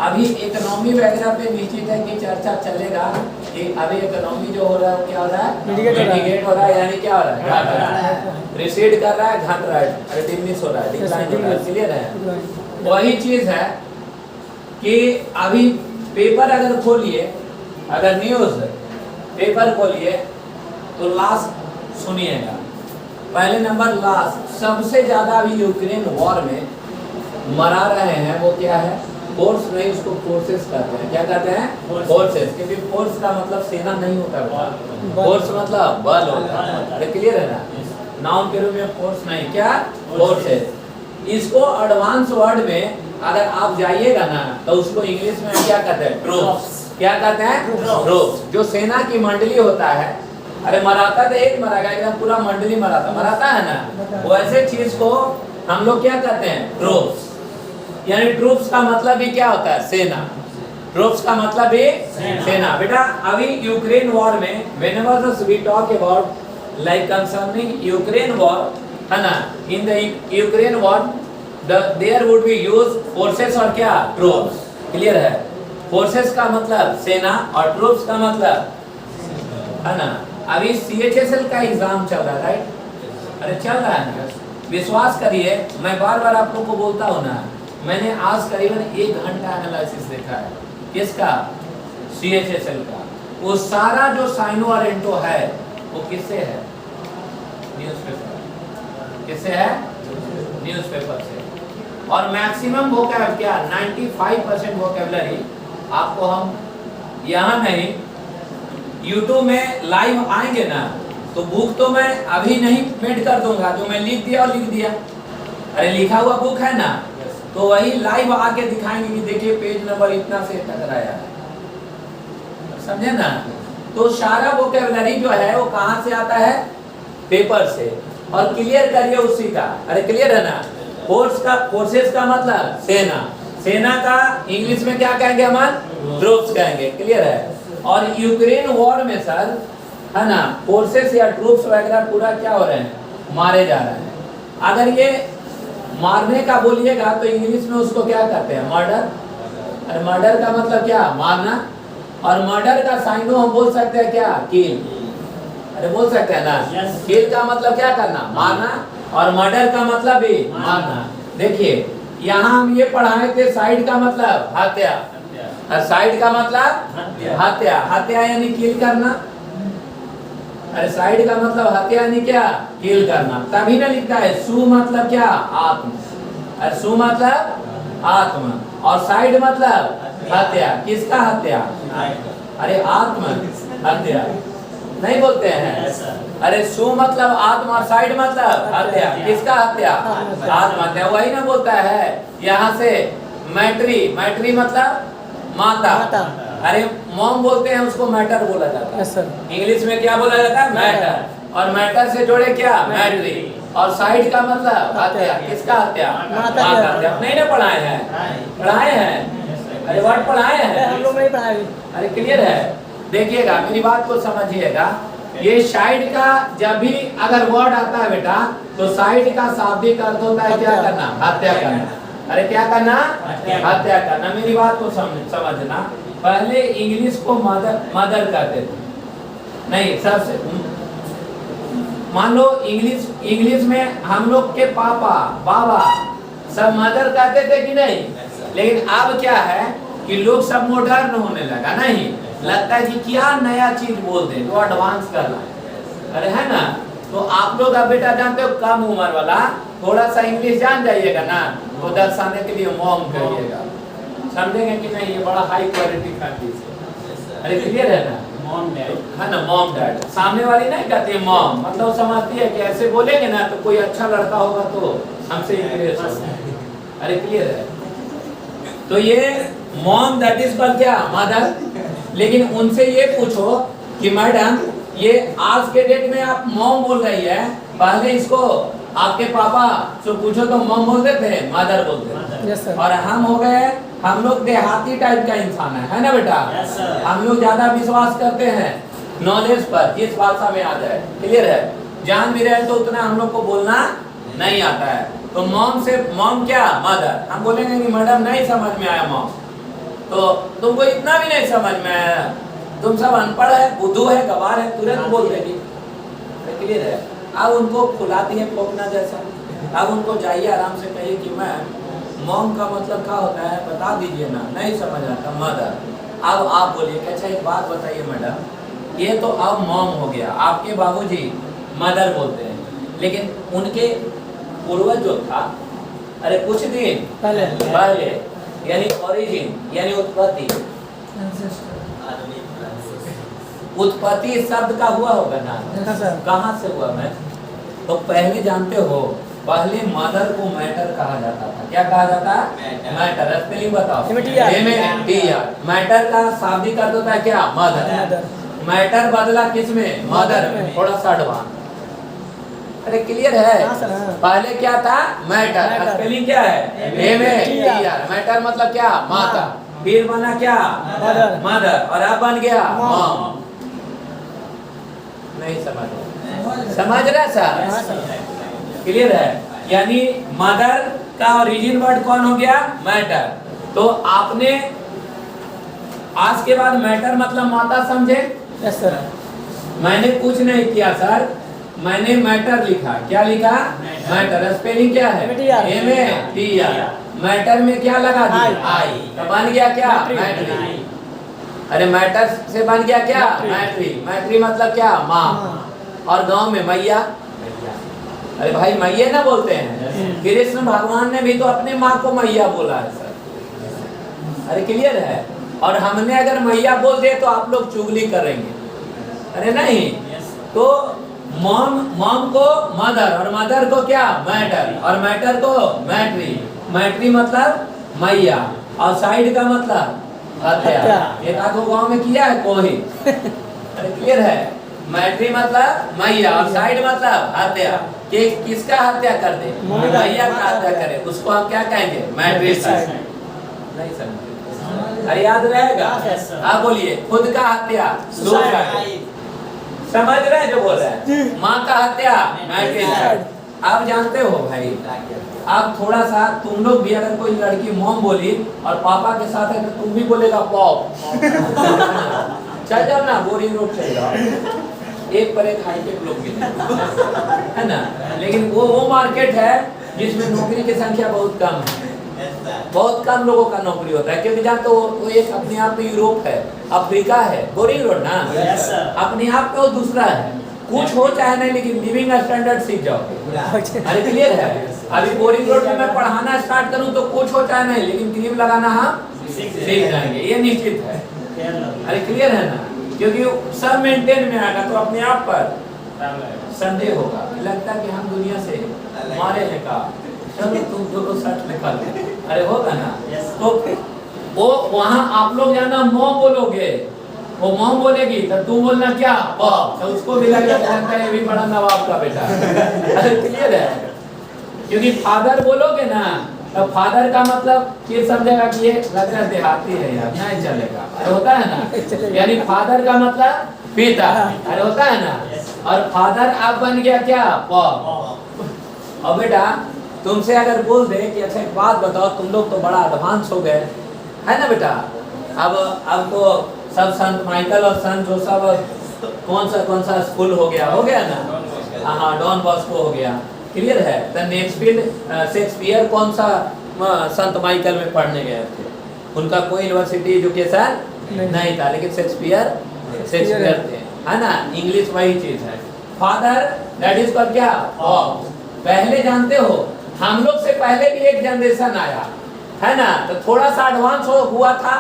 अभी इकोनॉमी वगैरह पे निश्चित है कि चर्चा चलेगा कि अभी इकोनॉमी जो हो रहा है वो क्या हो रहा है? Mitigate हो रहा है। मिटिगेट हो रहा है, यानी क्या हो रहा है? घट रहा है, रिसीड कर रहा है, घट रहा है, अरे डिमिनिश हो रहा है, डिक्लाइन हो रहा है, क्लियर है? वही चीज है कि अभी पेपर अगर खोलिए, अगर न्यूज पेपर खोलिए तो लास्ट सुनिएगा, पहले नंबर लास्ट, सबसे ज्यादा अभी यूक्रेन वॉर में मरा रहे हैं वो क्या है? फोर्स नहीं, उसको फोर्सेस कहते हैं। क्या कहते हैं? फोर्सेस। क्योंकि फोर्स का मतलब सेना नहीं होता बेटा, फोर्स मतलब बल होता है, अरे क्लियर है ना? नाउन के रूप में फोर्स नहीं, क्या? फोर्सेस। इसको एडवांस वर्ड में अगर आप जाइएगा ना तो उसको इंग्लिश में क्या कहते हैं? ट्रूप्स। क्या कहते हैं? ट्रूप्स। जो सेना की मंडली होता है, अरे मराता तो एक मरागा, एकदम पूरा मंडली मराता है ना, वैसे चीज को हम लोग क्या कहते हैं? ट्रूप्स। यानी ट्रूप्स का मतलब भी क्या होता है? सेना। ट्रूप्स का मतलब भी सेना। बेटा अभी यूक्रेन वॉर में whenever we talk about like concerning Ukraine war, है ना, in the Ukraine war there would be used forces और क्या? ट्रूप्स। क्लियर है? फोर्सेस का मतलब सेना और ट्रूप्स का मतलब, है ना? अभी CHSL का एग्जाम चल रहा है, राइट? अरे चल रहा है ना, विश्वास करिए, मैं बार बार आप लोग को बोलता हूँ ना, मैंने आज करीबन 1 घंटा एनालिसिस देखा है। किसका? CHSL का। वो सारा जो साइनो और एंटो है वो किससे है? न्यूज़पेपर। किससे है? न्यूज़पेपर से। और मैक्सिमम वोकैब क्या? 95% वोकैबुलरी आपको हम यहाँ नहीं, यूट्यूब में लाइव आएंगे ना तो बुक तो मैं अभी नहीं मेड कर दूंगा, जो मैं लिख दिया और लिख दिया, अरे लिखा हुआ बुक है ना, तो वही लाइव आके दिखाएंगे कि देखिए पेज नंबर इतना से टकराया है, समझे ना? तो सारा वोकैबुलरी जो है वो कहाँ से आता है? पेपर से। और क्लियर करिए उसी का, अरे क्लियर है ना? फोर्स का, फोर्सेस का मतलब सेना, सेना का इंग्लिश में क्या कहेंगे हम? ट्रूप्स कहेंगे, क्लियर है? और यूक्रेन वॉर में सर, है ना, फोर्सेस या ट्रूप्स वगैरह पूरा क्या हो रहे हैं? मारे जा रहे हैं। अगर ये मारने का बोलिएगा तो इंग्लिश में उसको क्या कहते हैं? मर्डर। अरे मर्डर का मतलब क्या? मारना। और मर्डर का साइनो हम बोल सकते हैं क्या? किल। अरे बोल सकते हैं ना? किल का मतलब क्या करना? मारना। और मर्डर का मतलब भी मारना। देखिए यहाँ हम ये पढ़ाए थे, साइड का मतलब हत्या, और साइड का मतलब हत्या। हत्या यानी किल करना। अरे साइड का मतलब हत्या यानी क्या? किल करना। तभी ना लिखता है सु मतलब क्या? आत्म। अरे सु मतलब आत्म, और साइड मतलब हत्या। किसका हत्या? अरे आत्म हत्या नहीं बोलते हैं? अरे सु मतलब आत्म और साइड मतलब हत्या। किसका हत्या? आत्महत्या। वही ना बोलता है यहाँ से मैट्री। मैट्री मतलब माता। अरे मॉम बोलते हैं उसको मैटर बोला जाता है। इंग्लिश में क्या बोला जाता है? मैटर। और मैटर से जोड़े क्या? मैट्री। और साइड का मतलब हत्या। किसका हत्या? माता माँ की का हत्या। नहीं ना पढ़ाए हैं? पढ़ाए हैं? अरे वर्ड पढ़ाए हैं? हम लोग नहीं पढ़ाए। अरे क्लियर है? देखिएगा मेरी बात को समझिएगा। ये साइड का जब भी अगर वर्ड आता है बेटा तो साइड का शाब्दिक अर्थ होता है क्या करना? हत्या करना। अरे क्या करना? हत्या करना। मेरी बात को समझना। पहले इंग्लिश को मदर कहते थे। नहीं सबसे मान लो इंग्लिश में हम लोग के पापा बाबा सब मदर कहते थे कि नहीं? लेकिन अब क्या है कि लोग सब मॉडर्न होने लगा। नहीं लगता है कि क्या नया चीज बोल दे तो एडवांस करना है। अरे है ना? तो आप लोग अब बेटा जानते हो कम उम्र वाला थोड़ा सा इंग्लिश जान जाइएगा ना तो दर्शाने के लिए मॉम कहिएगा। समझेंगे कि नहीं? ये बड़ा हाई क्वालिटी का चीज है। अरे क्लियर है ना? मॉम डैड है ना? Mom dad. सामने वाली नहीं कहती है मॉम, मतलब समझती है कि ऐसे बोलेंगे ना तो कोई अच्छा लड़का होगा तो हमसे इंप्रेस होगा। अरे क्लियर है? तो ये मॉम दैट इज कॉल्ड क्या? मदर। लेकिन उनसे ये पूछो कि मैडम ये आज के डेट में आप मॉम बोल रही है, पहले इसको आपके पापा से पूछो तो मॉम बोलते थे, मदर बोलते थे। Yes sir. और हम हो गए, हम लोग देहाती टाइप का इंसान है ना बेटा? Yes, sir. हम लोग ज्यादा विश्वास करते हैं नॉलेज पर, जिस भाषा में आ जाए। क्लियर है? जान भी रहे तो उतना हम लोग को बोलना नहीं आता है। तो मॉम से मॉम क्या? मदर। हम बोलेंगे कि मैडम नहीं समझ में आया मॉम, तो तुमको इतना भी नहीं समझ में आया, तुम सब अनपढ़ है, बुद्धू है, गवार है, तुरंत बोल देगी। क्लियर है? अब उनको खुलाती है पोपना जैसा। अब उनको जाइए आराम से कहिए कि मैम मॉम का मतलब क्या होता है बता दीजिए ना, नहीं समझ आता। मदर। अब आप बोलिए कि अच्छा एक बात बताइए मैडम, ये तो अब मॉम हो गया, आपके बाबूजी मदर बोलते हैं, लेकिन उनके पूर्वज जो था, अरे कुछ दिन पहले यानी ओरिजिन यानी उत्पत्ति, उत्पत्ति शब्द का हुआ होगा ना? कहाँ से हुआ? मैं तो पहले जानते हो, पहले मदर को मैटर कहा जाता था। क्या कहा जाता? मैटर। स्पेलिंग बताओ। मैटर का शाब्दिक अर्थ होता है क्या? मदर। मैटर बदला किसमें? मदर में। थोड़ा सा एडवांस। अरे क्लियर है? पहले क्या था? मैटर। स्पेलिंग क्या है? मैटर मतलब क्या? माता। फिर बना क्या? मदर। और अब बन गया मॉम। नहीं समझ रहा सर? क्लियर है? यानी मदर का ओरिजिन वर्ड कौन हो गया? मैटर। तो आपने आज के बाद मैटर मतलब माता समझे? Yes sir. मैंने कुछ नहीं किया सर, मैंने मैटर लिखा। क्या लिखा? मैटर। स्पेलिंग क्या है? MATR। मैटर में क्या लगा दिया? आई। तो बन गया क्या? मैट्री। अरे मैटर से बन गया क्या? मैट्री। मैट्री मतलब क्या? माँ। और गांव में मैया। अरे भाई मैया ना बोलते हैं। कृष्ण भगवान ने भी तो अपने माँ को मैया बोला है सर। अरे क्लियर है? और हमने अगर मैया बोल दिए तो आप लोग चुगली करेंगे। अरे नहीं, तो मॉम को मदर और मदर को क्या? मैटर और मैटर को मैट्री। मैट्री मतलब मैया और साइड का मतलब हत्या। एक आधो गाँव में किया है कोई? अरे क्लियर है? मैट्री मतलब मैया और साइड मतलब हत्या। कि किसका हत्या कर दे? मैया का हत्या करे, उसको हम क्या कहेंगे? मैट्री साइड। नहीं समझे? अरे याद रहेगा? आप बोलिए। खुद का हत्या समझ रहे हैं जो बोल रहे हैं? माँ का हत्या मैट्री साइड। आप जानते हो भाई, आप थोड़ा सा तुम लोग भी अगर कोई लड़की मॉम बोली और पापा के साथ है तो तुम भी बोलेगा पॉप। चल जाओ ना, बोरिंग रोड चल जाओ, एक पर एक हाईटेक लोग मिले, है ना? लेकिन वो मार्केट है जिसमें नौकरी की संख्या बहुत कम है। बहुत कम लोगों का नौकरी होता है, क्योंकि जहाँ तो वो एक अपने आप में यूरोप है, अफ्रीका है, बोरिंग रोड ना। अपने आप में वो दूसरा है। कुछ हो चाहे नहीं, लेकिन लिविंग स्टैंडर्ड सीख जाओ। अरे क्लियर है? अभी बोरिंग रोड में मैं पढ़ाना स्टार्ट करूं तो कुछ हो चाहे नहीं, लेकिन क्रीम लगाना हम सीख जाएंगे, ये निश्चित है। अरे क्लियर है ना? क्योंकि सब मेंटेन में आएगा तो अपने आप पर संदेह होगा, लगता है कि हम दुनिया से मारे हैं का। चलो तुम दोनों सच निकाल, अरे होगा ना? तो वो वहाँ आप लोग जाना मॉम बोलोगे, वो मॉम बोलेगी तो तू बोलना क्या पॉप, तो उसको भी लगेगा जानता है ये भी बड़ा नवाब का बेटा है। क्लियर है? क्योंकि फादर बोलोगे ना तो फादर का मतलब ये समझेगा कि ये लग रहा देहाती है यार, नहीं चलेगा। अरे होता है ना, यानी फादर का मतलब पिता, अरे होता है ना। और फादर अब बन गया क्या पॉप। और बेटा तुमसे अगर बोल दे कि अच्छा एक बात बताओ, तुम लोग तो बड़ा एडवांस हो गए है ना बेटा, अब तो सब संत माइकल और संत जोसेफ कौन सा स्कूल हो गया ना, हाँ डॉन बॉस्को हो गया। क्लियर है? तो शेक्सपियर कौन सा संत माइकल में पढ़ने गए थे? उनका कोई यूनिवर्सिटी एजुकेशन नहीं था, लेकिन शेक्सपियर थे, है ना। इंग्लिश वही चीज है। फादर दैट इज कॉल्ड क्या पॉप। पहले जानते हो हम लोग से पहले भी एक जनरेशन आया है ना, तो थोड़ा सा एडवांस हुआ था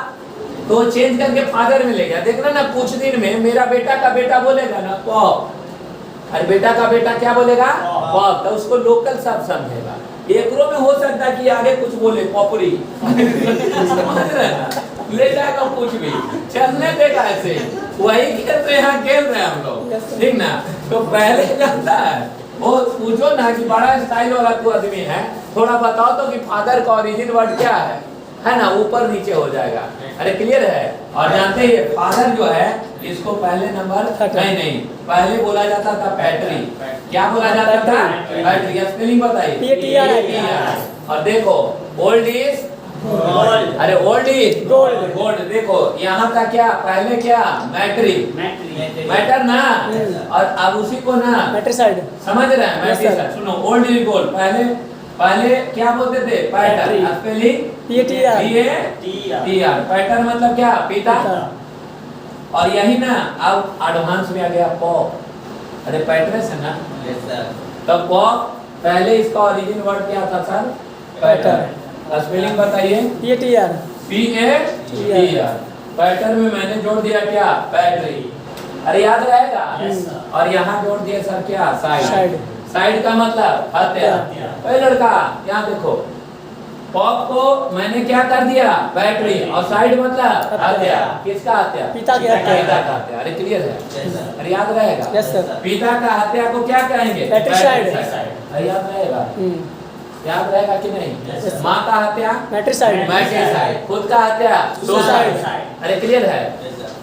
तो चेंज करके फादर में ले गया। देखना ना कुछ दिन में मेरा बेटा का बेटा बोलेगा ना पॉप, अरे बेटा का बेटा क्या बोलेगा पॉप, तो उसको लोकल सब समझेगा। एकरो में हो सकता है कि आगे कुछ बोले पॉपुरी समझ रहे हैं ना, ले जाएगा कुछ भी चलने देगा ऐसे, वही खेल तो यहाँ खेल रहे हैं हम लोग, ठीक ना। तो पहले जानता है वो पूछो ना कि बड़ा स्टाइल वाला तू आदमी है, थोड़ा बताओ तो कि फादर का ओरिजिन वर्ड क्या है ना, ऊपर नीचे हो जाएगा। अरे क्लियर है? और जानते ही फादर जो है इसको पहले नंबर नहीं पहले बोला जाता था पैट्री। क्या बोला जाता था? पैट्री। स्पेलिंग बताइए। और देखो ओल्ड इज गोल्ड, अरे ओल्ड इज गोल्ड। गोल्ड। देखो यहाँ का क्या पहले क्या मैट्री मैटर ना, और अब उसी को ना मैट्रिसाइड समझ रहे हैं? मैट्रिसाइड। सुनो ओल्ड इज गोल्ड, पहले क्या बोलते थे? पैटर। Spelling PATR। पैटर मतलब क्या? पिता। और यही ना अब एडवांस में आ गया पॉप। अरे पैट्रेस है ना, तब पॉप पहले इसका ओरिजिन वर्ड क्या था सर? पैटर। स्पेलिंग बताइए। PATR PATR। पैटर में मैंने जोड़ दिया क्या? पैट्री। अरे याद रहेगा? और यहाँ जोड़ दिया सर क्या? साइड। साइड का मतलब हत्या। अरे लड़का यहाँ देखो, पॉप को मैंने क्या कर दिया? बैटरी। और साइड मतलब हत्या। किसका हत्या? पिता की हत्या। पिता का हत्या। अरे क्लियर है? अरे याद रहेगा? Yes sir. पिता का हत्या को क्या कहेंगे? मैट्रिसाइड। अरे याद रहेगा? याद रहेगा कि नहीं? माँ का हत्या मैट्रिसाइड। मैट्रिसाइड। खुद का हत्या सुसाइड। अरे क्लियर है?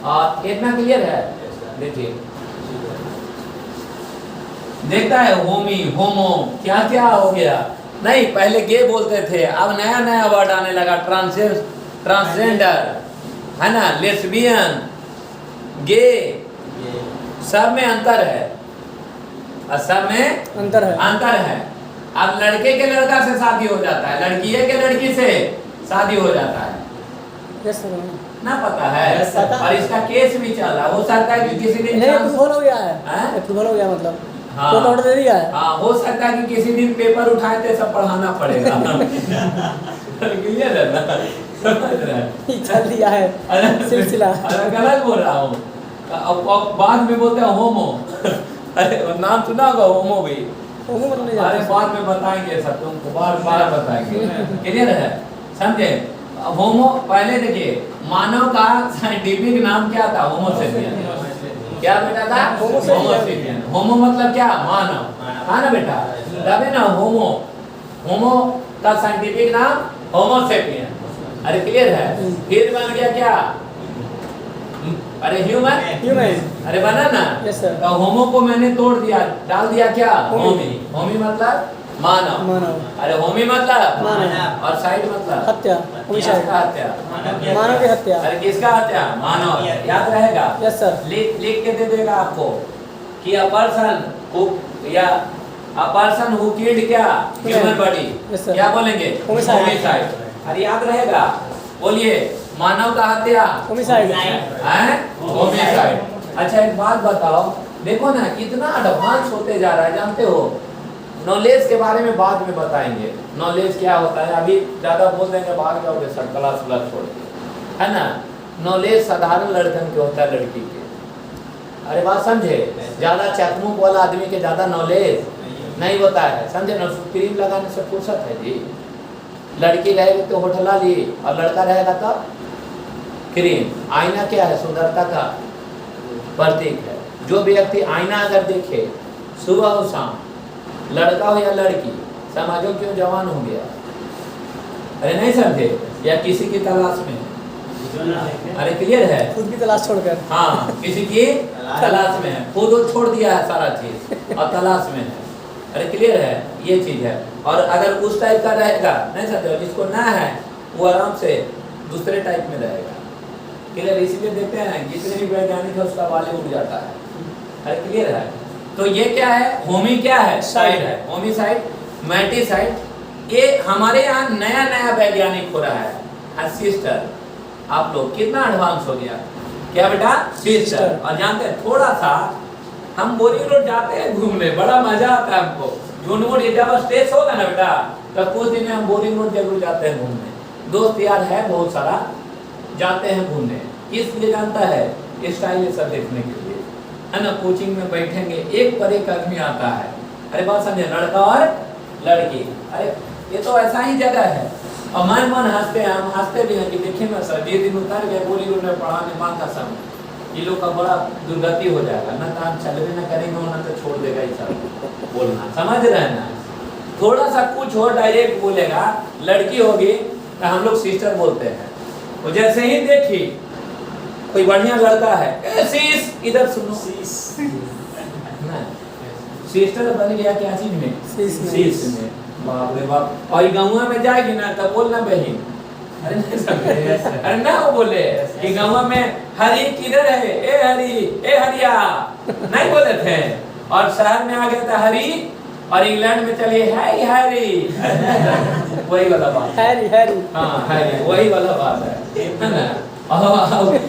और कितना क्लियर है? देखिए देखता है होमी होमो क्या क्या हो गया। नहीं पहले गे बोलते थे, अब नया नया वर्ड आने लगा, ट्रांसजेंडर है ना, लेस्बियन, गे, सब में अंतर है, सब में अंतर है। अब लड़के के लड़का से शादी हो जाता है, लड़की के लड़की से शादी हो जाता है। Yes sir. ना पता है? और इसका केस भी चल रहा, हो सकता है कि किसी दिन नहीं अप्रूवल हो गया है, हैं? अप्रूवल हो गया मतलब हाँ, कोर्ट ऑर्डर दे दिया है। हाँ हो सकता है कि किसी दिन पेपर उठाए थे सब पढ़ाना पड़ेगा क्लियर है ना? समझ रहे हैं? चल दिया है सिलसिला। अरे गलत बोल रहा हूँ, अब बाद में बोलते हैं होमो अरे नाम सुना होगा होमो भी? होमो मतलब नहीं अरे जानते। बाद में बताएंगे सब, तुमको बार बताएंगे। क्लियर है? समझे? होमो पहले देखिए मानव का साइंटिफिक नाम क्या था? होमोसेपियन। क्या बेटा था? होमोसेपियन। होमो मतलब क्या? मानव, है ना बेटा? तभी ना होमो का साइंटिफिक नाम होमोसेपियन। अरे क्लियर है? फिर बन गया क्या? अरे ह्यूमन। अरे बना ना? Yes sir. तो होमो को मैंने तोड़ दिया, डाल दिया क्या? होमी। होमी मतलब मानव। अरे होमी मतलब मानव। और साइड मतलब हत्या। किसका हत्या? मानव की हत्या। अरे किसका हत्या? मानव। याद रहेगा? Yes sir. लिख के दे देगा आपको कि अ पर्सन हु या अ पर्सन हु किल्ड क्या? Human body. Yes, sir. क्या बोलेंगे? Homicide. अरे याद रहेगा? बोलिए मानव का हत्या होमिसाइड। हैं? होमिसाइड। अच्छा एक बात बताओ, देखो ना कितना एडवांस होते जा रहा है, जानते हो? नॉलेज के बारे में बाद में बताएंगे, नॉलेज क्या होता है। अभी ज्यादा बोल देंगे भाग जाओगे सर, क्लास छोड़ के, है ना? नॉलेज साधारण लड़कन के होता है, लड़की के। अरे बात समझे? ज्यादा चकमुक वाला आदमी के ज्यादा नॉलेज नहीं होता है, समझे ना? क्रीम लगाने से फुर्सत है जी? लड़की रहेगी तो होठला ली और लड़का रहेगा तो क्रीम। आईना क्या है? सुंदरता का प्रतीक है। जो व्यक्ति आईना अगर देखे सुबह और शाम, लड़का हो या लड़की, समझो क्यों जवान हो गया। अरे नहीं समझे? या किसी की तलाश में है। जो ना देखे अरे क्लियर है? खुद की तलाश छोड़कर। हाँ, किसी की तलाश में है, खुद वो छोड़ दिया है सारा चीज और तलाश में है। अरे क्लियर है? ये चीज है। और अगर उस टाइप का रहेगा, नहीं समझे, जिसको ना है वो आराम से दूसरे टाइप में रहेगा। क्लियर? इसलिए देखते हैं जितने भी वैज्ञानिक है उसका वाले उड़ जाता है। अरे क्लियर है? तो ये क्या है? होमी क्या है? साइड है। होमिसाइड, मैटिसाइड। ये हमारे यहाँ नया नया वैज्ञानिक हो रहा है। सिस्टर, आप लोग कितना एडवांस हो गया? क्या बेटा? सिस्टर। और जानते हैं थोड़ा सा हम बोरिंग रोड जाते हैं घूमने, बड़ा मजा आता है हमको। झुनमुन जब स्ट्रेस होगा ना बेटा, तो कुछ दिन में हम बोरिंग रोड जरूर जाते हैं घूमने। दोस्त यार है बहुत सारा, जाते हैं घूमने। इसलिए जानता है स्टाइल सब देखने के लिए, है ना। कोचिंग में बैठेंगे, एक पर एक आदमी आता है। अरे बात समझे, लड़का और लड़की। अरे ये तो ऐसा ही जगह है। और मन हंसते हैं, हम हंसते भी हैं कि देखिए ना सर, ये दिन उतर गए बोली रोड में पढ़ाने, माँ का सब ये लोग का बड़ा दुर्गति हो जाएगा ना। तो हम चलवे ना करेंगे, ना तो छोड़ देगा ये सब बोलना, समझ रहे हैं ना। थोड़ा सा कुछ हो डायरेक्ट बोलेगा, लड़की होगी तो हम लोग सिस्टर बोलते हैं। और जैसे ही देखी कोई बढ़िया लड़का है, ए शीश इधर सुनो, सिस्टर बन गया क्या चीज में? शीश में। बाप रे बाप। और गाँव में जाएगी ना तब बोलना बहन। अरे नहीं समझे? अरे ना वो बोले कि गाँव में हरी किधर है? ए हरी, ए हरिया, नहीं बोले थे। और शहर में आ गया था हरी, और इंग्लैंड में चलिए हाय हैरी। वही वाला बात। Harry Harry. हाँ हैरी, वही वाला बात है ना।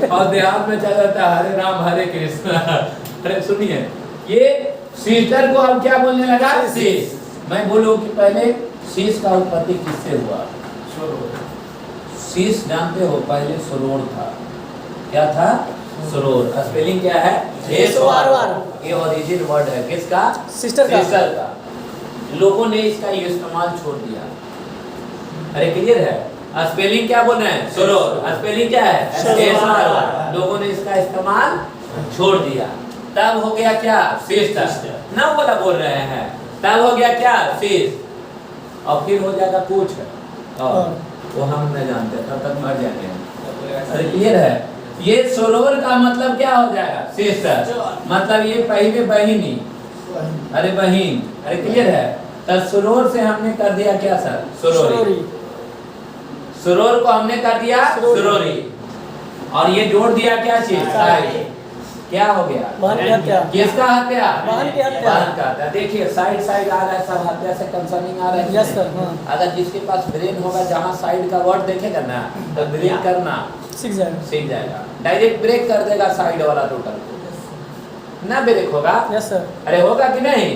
और देहात में चल जाता है हरे राम हरे कृष्ण। अरे सुनिए, ये सिस्टर को हम क्या बोलने लगा? शीश। मैं बोलूं कि पहले शीश का उत्पत्ति किससे हुआ? शीश जानते हो पहले सरोर था। क्या था? सरोर। स्पेलिंग क्या है? ये ओरिजिन वर्ड है किसका? सिस्टर का। लोगों ने इसका इस्तेमाल छोड़ दिया। अरे क्लियर है? स्पेलिंग क्या बोल रहे हैं? सरोर। स्पेलिंग क्या है? लोगों ने इसका इस्तेमाल छोड़ दिया। तब हो गया क्या? सिस्टर। ना बोला बोल रहे हैं, तब हो गया क्या? शीश। और फिर हो जाएगा कुछ, और वो हम नहीं जानते, तब तक मर जाएंगे। अरे क्लियर है? ये सरोवर का मतलब क्या हो जाएगा? सिस्टर। मतलब ये पहले बहिनी। अरे बहिन। अरे क्लियर है? तो सरोवर से हमने कर दिया क्या सर? सरोरी। सरोर को हमने कर दिया सरोरी। और ये जोड़ दिया क्या चीज? साइड। क्या हो गया? बहन की हत्या। किसका हत्या? बहन की हत्या। बहन का हत्या। देखिए साइड साइड आ रहा है, सब हत्या से कंसर्निंग आ रहा है। Yes sir. हाँ। अगर जिसके पास ब्रेन होगा, जहाँ साइड का वर्ड देखेगा ना, तो ब्रेक करना सीख जाएगा। डायरेक्ट ब्रेक कर देगा साइड वाला टोटल को, ना ब्रेक होगा। Yes sir. अरे होगा कि नहीं?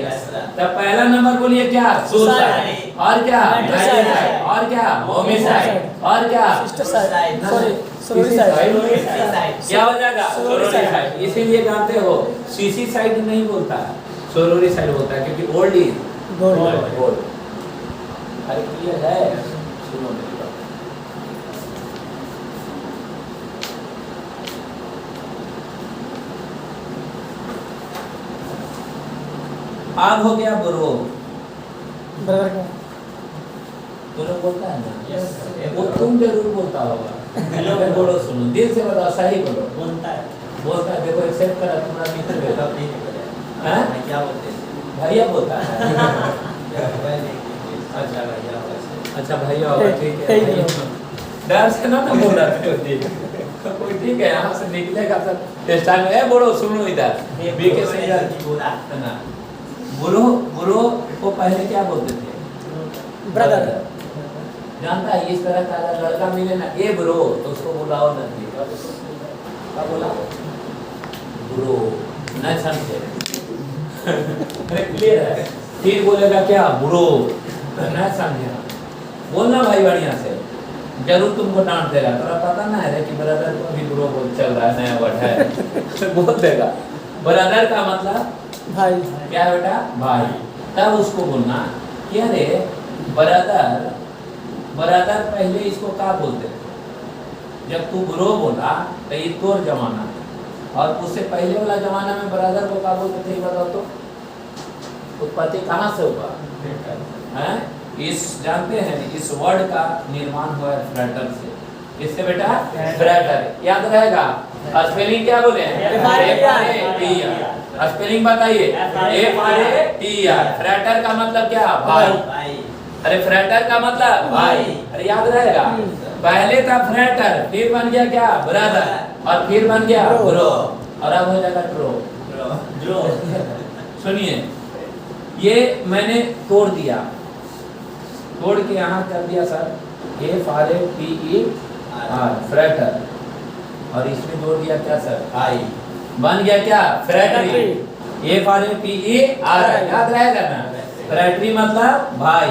तब पहला नंबर बोलिए क्या? सुसाइड। और क्या? मैट्रिसाइड। और क्या? होमिसाइड। और क्या? Sister side. Sorry, sororicide. क्या हो जाएगा? Sororicide. इसीलिए जानते हो सीसी साइड नहीं बोलता है, सरोरी साइड बोलता है, क्योंकि ओल्ड इज गोल्ड। अरे क्लियर है? सुनो मेरी बात। आग हो गया ब्रो। ब्रदर का। तू लोग बोलता है ना? वो तुम जरूर बोलता होगा। मैं बोलो, सुनो दिल से बताओ, सही बोलो। बोलता है। बोलता है। देखो एक्सेप्ट करा, तुम्हारा मित्र है। हैं? क्या बोलते हैं? भैया बोलता है। अच्छा भैया। अच्छा भैया होगा, ठीक है। डर से ना बोल रहा था कोई। ठीक है, यहाँ से निकलेगा सर टेस्ट टाइम में। बोलो सुनो इधर, बीके से इधर बोला ना। बुरो को पहले क्या बोलते थे? ब्रदर। जानता है? इस तरह का अगर लड़का मिले ना, ए ब्रो, तो उसको बुलाओ नहीं। क्या बोला? ब्रो। नहीं समझे? क्लियर है? फिर बोलेगा क्या? ब्रो। नहीं समझे? बोलना भाई बढ़िया से, जरूर तुमको डांट देगा। तोरा पता ना है कि ब्रदर को भी ब्रो बोल चल रहा है, नया वर्ड है। बोल देगा। ब्रदर का मतलब भाई। क्या है बेटा? भाई। तब उसको बोलना कि अरे ब्रदर। ब्रदर पहले इसको क्या बोलते थे? जब तू ब्रो बोला तो ये तोर जमाना है, और उससे पहले वाला जमाना में ब्रदर को क्या बोलते थे बताओ तो? उत्पत्ति कहाँ से हुआ है? इस जानते हैं इस वर्ड का निर्माण हुआ है फ्रैटर से। किससे बेटा? फ्रैटर। याद रहेगा। स्पेलिंग क्या बोले? स्पेलिंग बताइए। FRATER। फ्रैटर का मतलब क्या? भाई। अरे फ्रैटर का मतलब भाई। अरे याद रहेगा। पहले था फ्रैटर, फिर बन गया क्या? ब्रदर, और फिर बन गया ब्रो, और अब हो जाएगा ट्रो। सुनिए, ये मैंने तोड़ दिया, तोड़ के यहाँ कर दिया सर FRATER फ्रैटर, और इसमें जोड़ दिया क्या सर? आई। बन गया क्या? फ्रैटरी। FRATER। याद रहेगा ना? फ्रैटरी मतलब भाई,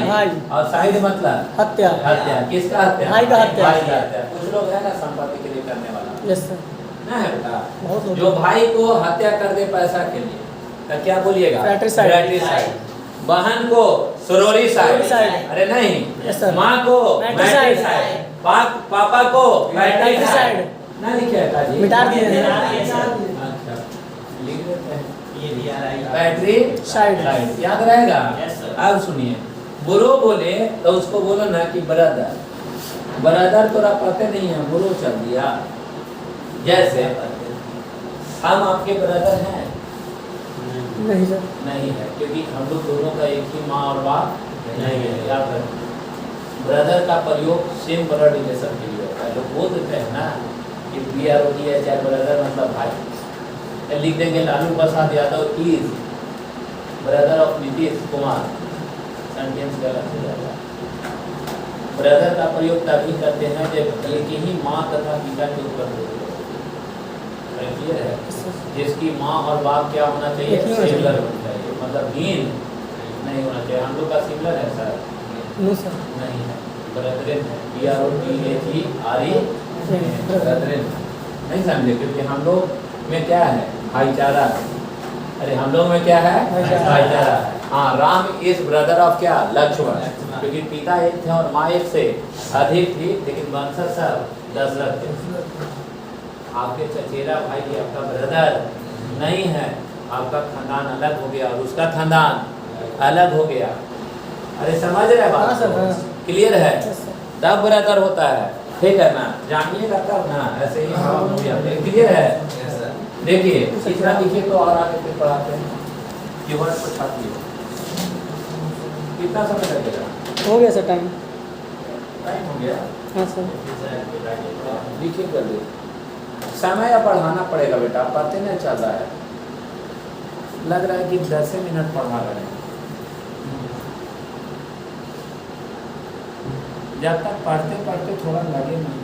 और साइड मतलब हत्या। हत्या। किसका हत्या? भाई का हत्या। भाई का हत्या। कुछ लोग है ना संपत्ति के लिए करने वाला, यस सर। ना है बेटा? बहुत लोग जो भाई को हत्या कर दे पैसा के लिए, तो क्या बोलिएगा? फ्रैट्रिसाइड। फ्रैट्रिसाइड। बहन को सोरोरिसाइड। सोरोरिसाइड। अरे नहीं, यस सर। माँ को मैट्रिसाइड। मैट्रिसाइड, पापा को मैट्रिसाइड। मैट्रिसाइड। ना लिखे है काजी? मिटा दिए हैं। अच्छा, लिख देते हैं ये भी आ रहा है। साइड। मैट्रिसाइड। याद रहेगा। Yes, sir. अब सुनिए, बुरो बोले तो उसको बोलो ना कि ब्रदर। ब्रदर तोरा पता नहीं है, बुरो चल दिया। जैसे हम आपके ब्रदर हैं? नहीं सर। नहीं है, क्योंकि हम लोग दोनों का एक ही माँ और बाप नहीं है। याद रखो, ब्रदर का प्रयोग सेम ब्लड रिलेशन के लिए होता है। लोग बोल देते हैं ना कि BROTH ब्रदर मतलब भाई। लिख देंगे Lalu Prasad Yadav is brother of Nitish Kumar, sentence गलत हो जाएगा। ब्रदर का प्रयोग तभी करते हैं जब एक ही माँ तथा पिता के ऊपर क्लियर है, जिसकी माँ और बाप क्या होना चाहिए? सिमिलर होना चाहिए, मतलब हीन नहीं होना चाहिए। हम लोग का सिमिलर है सर? No sir. नहीं है, ब्रदरेन है। BROTHERE ब्रदरेन। नहीं समझे? क्योंकि हम लोग में क्या है? भाईचारा है। अरे हम लोग में क्या है? भाईचारा है। हाँ, राम इज ब्रदर ऑफ क्या? लक्ष्मण। क्योंकि पिता एक थे और माँ एक से अधिक थी, लेकिन वंशज सब दशरथ थे। आपके चचेरा भाई आपका ब्रदर नहीं है, आपका खानदान अलग हो गया और उसका खानदान अलग हो गया। अरे समझ रहे हाँ बात? सर, हाँ। क्लियर है? Yes sir. तब ब्रदर होता है, ठीक है ना? जानिएगा तब ना, ऐसे ही हम हो जाते हैं। क्लियर है? देखिए इतना लिखिए तो और आगे फिर पढ़ाते हैं। कीवर्ड को छापिए। कितना समय लगेगा? हो गया सर टाइम। टाइम हो गया। हाँ सर। लिखिए जल्दी। समय अब बढ़ाना पड़ेगा बेटा, पता नहीं चल रहा है। लग रहा है कि 10 मिनट पढ़ा रहे हैं। जब तक पढ़ते पढ़ते थोड़ा लगे नहीं।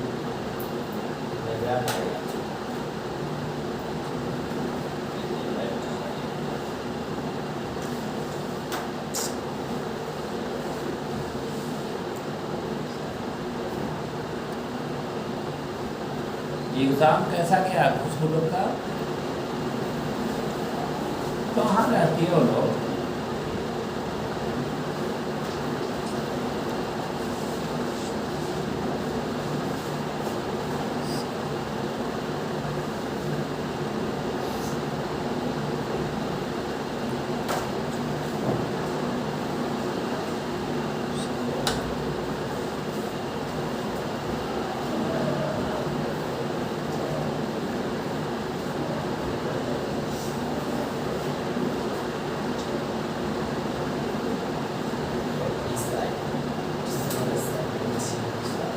एग्जाम कैसा गया कुछ लोग का? कहाँ रहती हो लोग?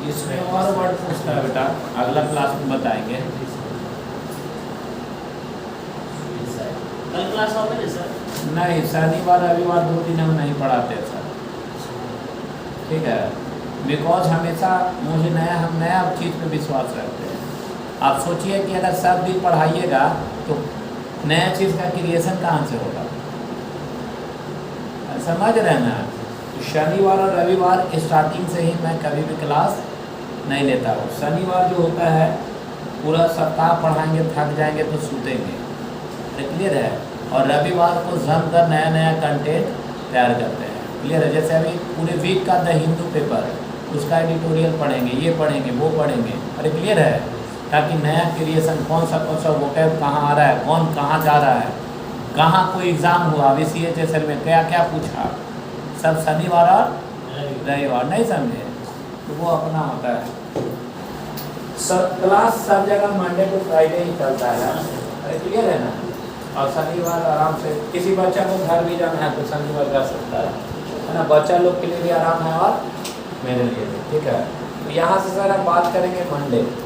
इसमें और वर्ड पूछता है बेटा, अगला क्लास में बताएंगे। कल क्लास होगा ना सर? नहीं, शनिवार रविवार 2 दिन हम नहीं पढ़ाते सर, ठीक है? बिकॉज हमेशा मुझे हम नया चीज़ पे विश्वास रखते हैं। आप सोचिए कि अगर सब दिन पढ़ाइएगा तो नया चीज़ का क्रिएशन कहाँ से होगा? समझ रहे हैं ना? शनिवार और रविवार स्टार्टिंग से ही मैं कभी भी क्लास नहीं लेता हूँ। शनिवार जो होता है पूरा सप्ताह पढ़ाएंगे, थक जाएंगे तो सूतेंगे, क्लियर है? और रविवार को जमकर नया नया कंटेंट तैयार करते हैं, क्लियर है? जैसे अभी पूरे वीक का द हिंदू पेपर उसका एडिटोरियल पढ़ेंगे, ये पढ़ेंगे, वो पढ़ेंगे। अरे क्लियर है? ताकि नया क्रिएशन कौन सा वोकैब कहाँ आ रहा है, कौन कहाँ जा रहा है, कहाँ कोई एग्ज़ाम हुआ VCHSL में क्या क्या पूछा, सब शनिवार और रविवार। नहीं समझे? तो वो अपना होता है। क्लास सब जगह मंडे टू फ्राइडे ही चलता है। अरे क्लियर है ना? और शनिवार आराम से किसी बच्चा को घर भी जाना है तो शनिवार जा सकता है ना? बच्चा लोग के लिए भी आराम है और मेरे लिए भी। ठीक है, तो यहाँ से सर हम बात करेंगे मंडे।